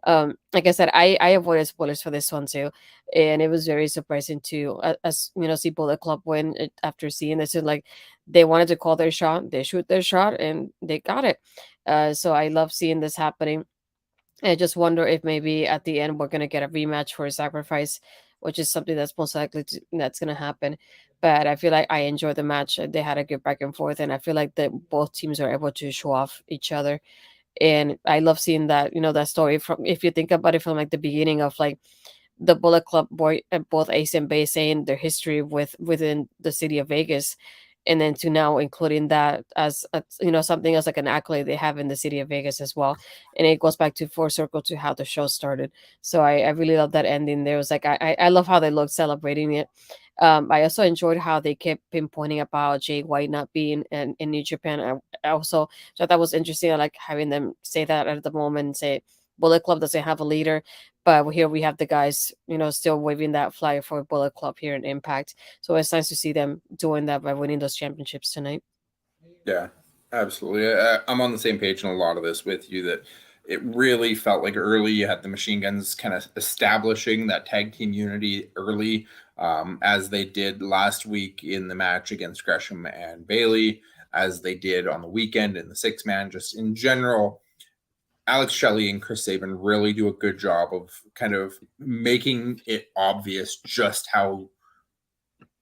Like I said, I avoided spoilers for this one too, and it was very surprising to as see Bullet Club win after seeing this. And like they wanted to call their shot, they shoot their shot, and they got it. So I love seeing this happening. I just wonder if maybe at the end we're gonna get a rematch for a sacrifice which is something that's most likely that's going to happen. But I feel like I enjoyed the match. They had a good back and forth, and I feel like that both teams are able to show off each other. And I love seeing that, that story from, if you think about it, from like the beginning of like the Bullet Club boy, both Ace and Bay, saying their history within the city of Vegas, and then to now including that as something else, like an accolade they have in the city of Vegas as well. And it goes back to full circle to how the show started. So I really love that ending. There was like I love how they looked celebrating it. I also enjoyed how they kept pinpointing about Jay White not being in New Japan. I also thought that was interesting. I like having them say that at the moment and say Bullet Club doesn't have a leader, but here we have the guys, still waving that flag for Bullet Club here in Impact. So it's nice to see them doing that by winning those championships tonight. Yeah, absolutely. I'm on the same page in a lot of this with you, that it really felt like early you had the Machine Guns kind of establishing that tag team unity early, as they did last week in the match against Gresham and Bailey, as they did on the weekend in the 6-man. Just in general, Alex Shelley and Chris Sabin really do a good job of kind of making it obvious just how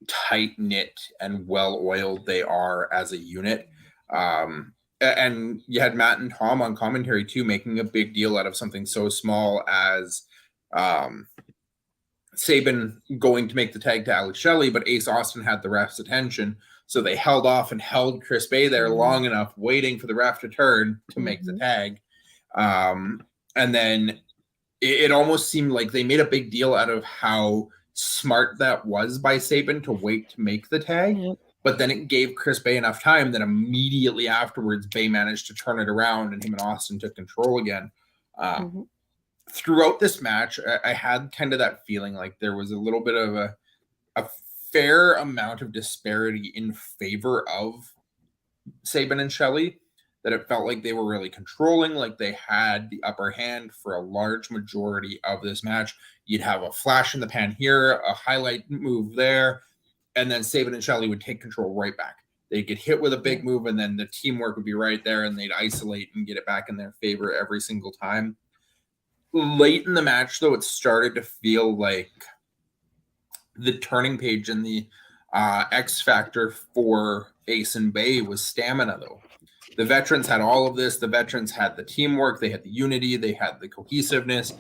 tight-knit and well-oiled they are as a unit. And you had Matt and Tom on commentary too, making a big deal out of something so small as Sabin going to make the tag to Alex Shelley, but Ace Austin had the ref's attention, so they held off and held Chris Bay there long enough, waiting for the ref to turn to make the tag. And then it almost seemed like they made a big deal out of how smart that was by Sabin to wait to make the tag. But then it gave Chris Bay enough time that immediately afterwards, Bay managed to turn it around and him and Austin took control again. Throughout this match, I had kind of that feeling like there was a little bit of a fair amount of disparity in favor of Sabin and Shelley, that it felt like they were really controlling, like they had the upper hand for a large majority of this match. You'd have a flash in the pan here, a highlight move there, and then Sabin and Shelley would take control right back. They'd get hit with a big move, and then the teamwork would be right there, and they'd isolate and get it back in their favor every single time. Late in the match, though, it started to feel like the turning page in the X factor for Ace and Bay was stamina, though. The veterans had all of this. The veterans had the teamwork. They had the unity. They had the cohesiveness.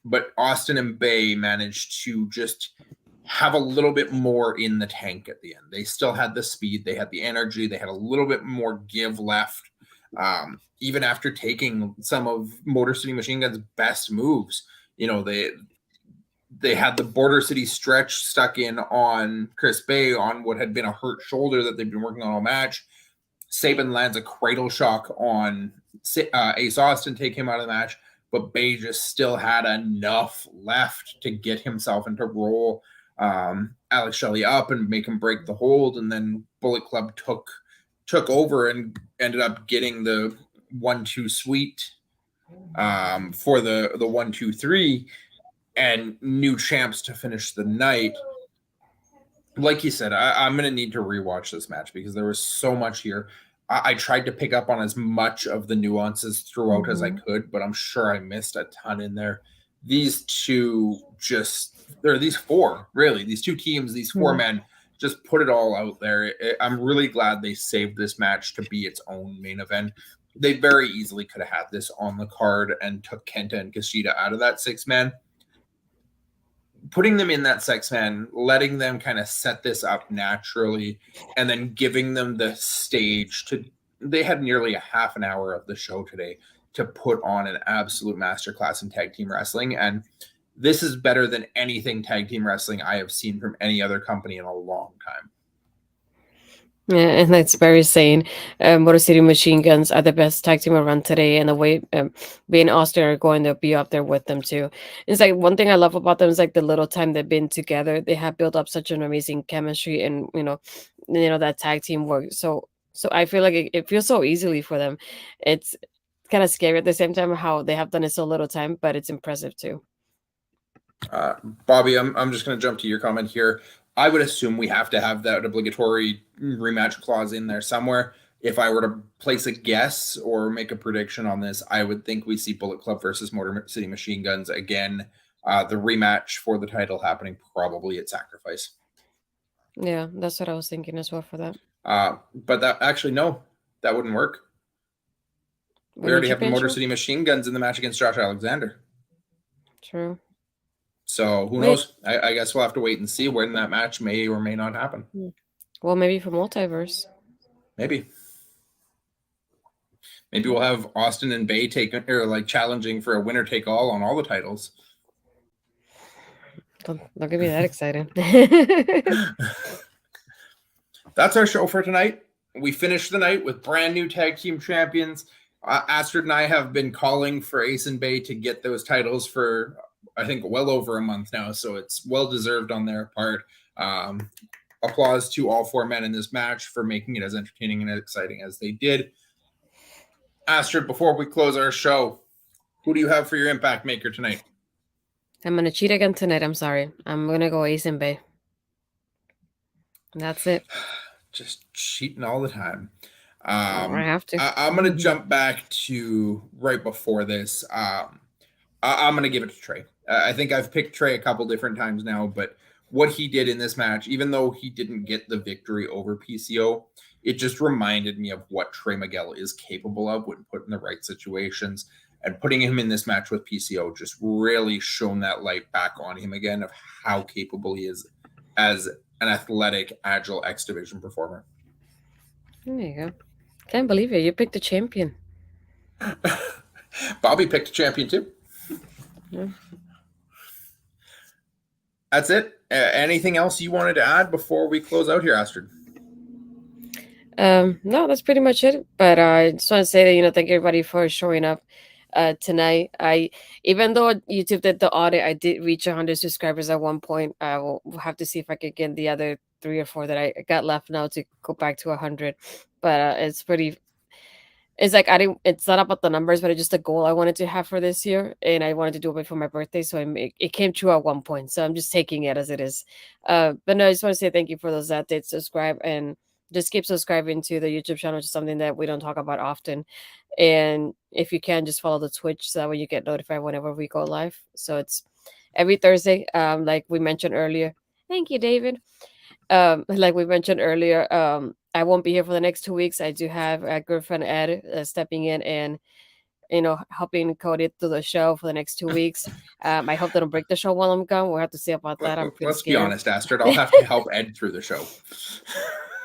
But Austin and Bay managed to just have a little bit more in the tank at the end. They still had the speed. They had the energy. They had a little bit more give left. Even after taking some of Motor City Machine Gun's best moves, they had the Border City stretch stuck in on Chris Bay on what had been a hurt shoulder that they've been working on all match. Sabin lands a cradle shock on Ace Austin, take him out of the match, but Bay just still had enough left to get himself into roll Alex Shelley up and make him break the hold, and then Bullet Club took over and ended up getting the 1-2 sweet for the 1-2-3 and new champs to finish the night. Like you said, I'm going to need to rewatch this match because there was so much here. I tried to pick up on as much of the nuances throughout as I could, but I'm sure I missed a ton in there. These two these four, really, these two teams, these four men just put it all out there. I'm really glad they saved this match to be its own main event. They very easily could have had this on the card and took Kenta and Kushida out of that 6-man. Putting them in that 6-man, letting them kind of set this up naturally, and then giving them the stage they had nearly a half an hour of the show today to put on an absolute masterclass in tag team wrestling. And this is better than anything tag team wrestling I have seen from any other company in a long time. Yeah, and that's very sane. Motor City Machine Guns are the best tag team around today, and the way being Austin are going to be up there with them too. It's like one thing I love about them is like the little time they've been together, they have built up such an amazing chemistry, and that tag team work. So I feel like it feels so easily for them. It's kind of scary at the same time how they have done it so little time, but it's impressive too. Bobby, I'm just going to jump to your comment here. I would assume we have to have that obligatory rematch clause in there somewhere. If I were to place a guess or make a prediction on this, I would think we see Bullet Club versus Motor City Machine Guns again the rematch for the title happening probably at Sacrifice. Yeah, that's what I was thinking as well for that. But that actually, no, that wouldn't work. We already have the Motor City Machine Guns in the match against Josh Alexander. True. So who knows? I guess we'll have to wait and see when that match may or may not happen. Well, maybe for Multiverse. Maybe we'll have Austin and Bay challenging for a winner take all on all the titles. Don't get me that excited. That's our show for tonight. We finished the night with brand new tag team champions. Astrid and I have been calling for Ace and Bay to get those titles for, I think, well over a month now, so it's well deserved on their part. Applause to all four men in this match for making it as entertaining and exciting as they did. Astrid, before we close our show, who do you have for your Impact Maker tonight? I'm going to cheat again tonight. I'm sorry. I'm going to go Ace and Bay. That's it. Just cheating all the time. I have to. I'm going to jump back to right before this. I'm going to give it to Trey. I think I've picked Trey a couple different times now, but what he did in this match, even though he didn't get the victory over PCO, it just reminded me of what Trey Miguel is capable of when put in the right situations. And putting him in this match with PCO just really shone that light back on him again of how capable he is as an athletic, agile X Division performer. There you go. Can't believe it. You picked a champion. Bobby picked a champion too. Yeah. That's it. Anything else you wanted to add before we close out here, Astrid? No, that's pretty much it. But I just want to say that, thank everybody for showing up tonight. Even though YouTube did the audit, I did reach 100 subscribers at one point. I will have to see if I could get the other 3 or 4 that I got left now to go back to 100. But it's like it's not about the numbers, but it's just a goal I wanted to have for this year, and I wanted to do it before my birthday, so it came true at one point. So I'm just taking it as it is. But no, I just want to say thank you for those that did subscribe, and just keep subscribing to the YouTube channel, which is something that we don't talk about often. And if you can, just follow the Twitch so that way you get notified whenever we go live. So it's every Thursday, like we mentioned earlier. Thank you, David. Like we mentioned earlier, I won't be here for the next 2 weeks. I do have a girlfriend Ed stepping in and helping code through the show for the next 2 weeks. I hope they don't break the show while I'm gone. We'll have to see about that. I'm pretty Let's scared. be honest, Astrid. I'll have to help Ed through the show.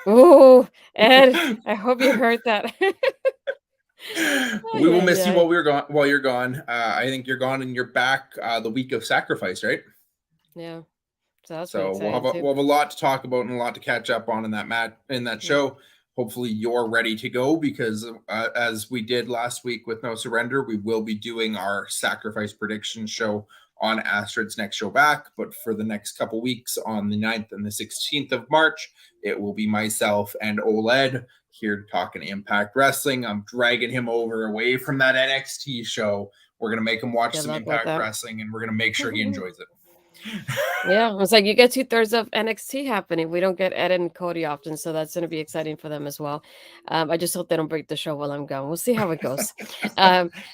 Oh, Ed, I hope you heard that. We will miss you while you're gone. I think you're gone and you're back the week of Sacrifice, right? Yeah. So we'll have a lot to talk about and a lot to catch up on in that show. Hopefully you're ready to go because as we did last week with No Surrender, we will be doing our Sacrifice prediction show on Astrid's next show back. But for the next couple weeks on the 9th and the 16th of March, it will be myself and OLED here talking Impact Wrestling. I'm dragging him away from that NXT show. We're going to make him watch some Impact Wrestling, and we're going to make sure he enjoys it. Yeah, it's like you get 2/3 of NXT happening. We don't get Ed and Cody often, so that's going to be exciting for them as well. I just hope they don't break the show while I'm gone. We'll see how it goes.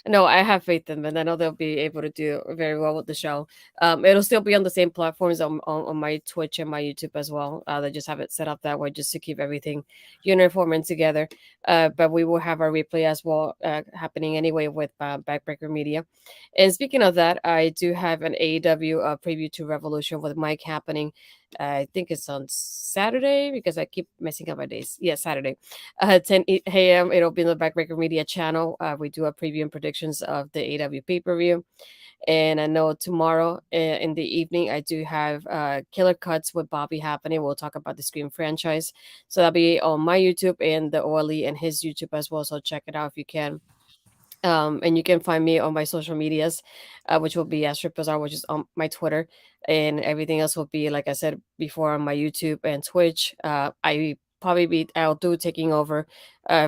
No, I have faith in them, and I know they'll be able to do very well with the show. It'll still be on the same platforms on my Twitch and my YouTube as well. They just have it set up that way just to keep everything uniform and together. But we will have our replay as well happening anyway with Backbreaker Media. And speaking of that, I do have an AEW preview to Revolution with Mike happening. I think it's on Saturday because I keep messing up my days. Yeah, Saturday, 10 a.m. It'll be in the Backbreaker Media channel. We do a preview and predictions of the AEW pay-per-view. And I know tomorrow in the evening, I do have Killer Cuts with Bobby happening. We'll talk about the Scream franchise. So that'll be on my YouTube and the OLE and his YouTube as well. So check it out if you can. And you can find me on my social medias, which will be Astrid Bazaar, which is on my Twitter, and everything else will be, like I said before, on my YouTube and Twitch. I'll do taking over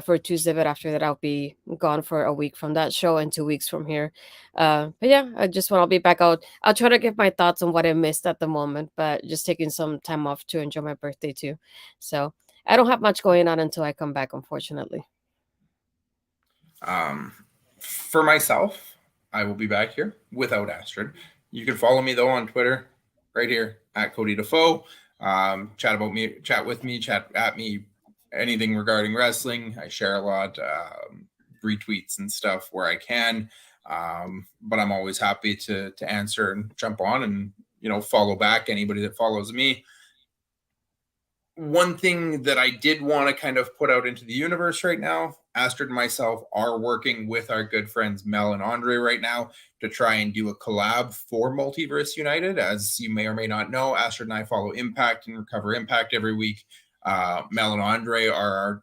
for Tuesday, but after that I'll be gone for a week from that show and 2 weeks from here. But yeah, I'll be back out. I'll try to give my thoughts on what I missed at the moment, but just taking some time off to enjoy my birthday too. So I don't have much going on until I come back, unfortunately. For myself, I will be back here without Astrid. You can follow me though on Twitter, right here at Cody Defoe. Chat with me, chat at me, anything regarding wrestling. I share a lot, retweets and stuff where I can. But I'm always happy to answer and jump on and, you know, follow back anybody that follows me. One thing that I did want to kind of put out into the universe right now, Astrid and myself are working with our good friends Mel and Andre right now to try and do a collab for Multiverse United. As you may or may not know, Astrid and I follow Impact and Recover Impact every week. Mel and Andre are our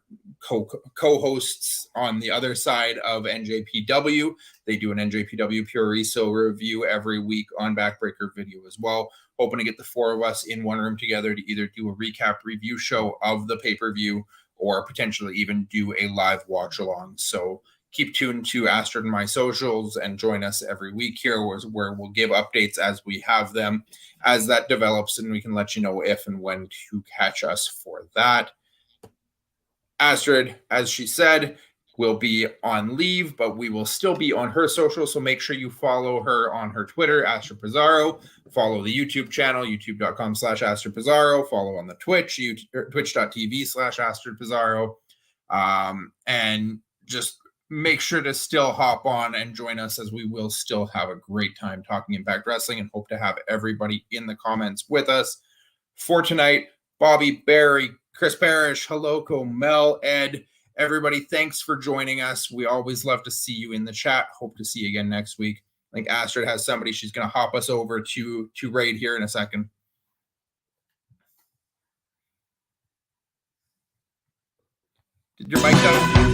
co-hosts on the other side of NJPW. They do an NJPW Pure Reso review every week on Backbreaker Video as well. Hoping to get the four of us in one room together to either do a recap review show of the pay-per-view or potentially even do a live watch along. So keep tuned to Astrid and my socials and join us every week here where we'll give updates as we have them, as that develops, and we can let you know if and when to catch us for that. Astrid, as she said, will be on leave, but we will still be on her social, so make sure you follow her on her Twitter, Astrid Pizarro. Follow the YouTube channel, youtube.com/Astrid Pizarro. Follow on the Twitch, twitch.tv/Astrid Pizarro. And just make sure to still hop on and join us, as we will still have a great time talking Impact Wrestling and hope to have everybody in the comments with us. For tonight, Bobby, Barry, Chris Parrish, Haloko, Mel, Ed, everybody, thanks for joining us. We always love to see you in the chat. Hope to see you again next week. I think Astrid has somebody she's going to hop us over to raid here in a second. Did your mic die?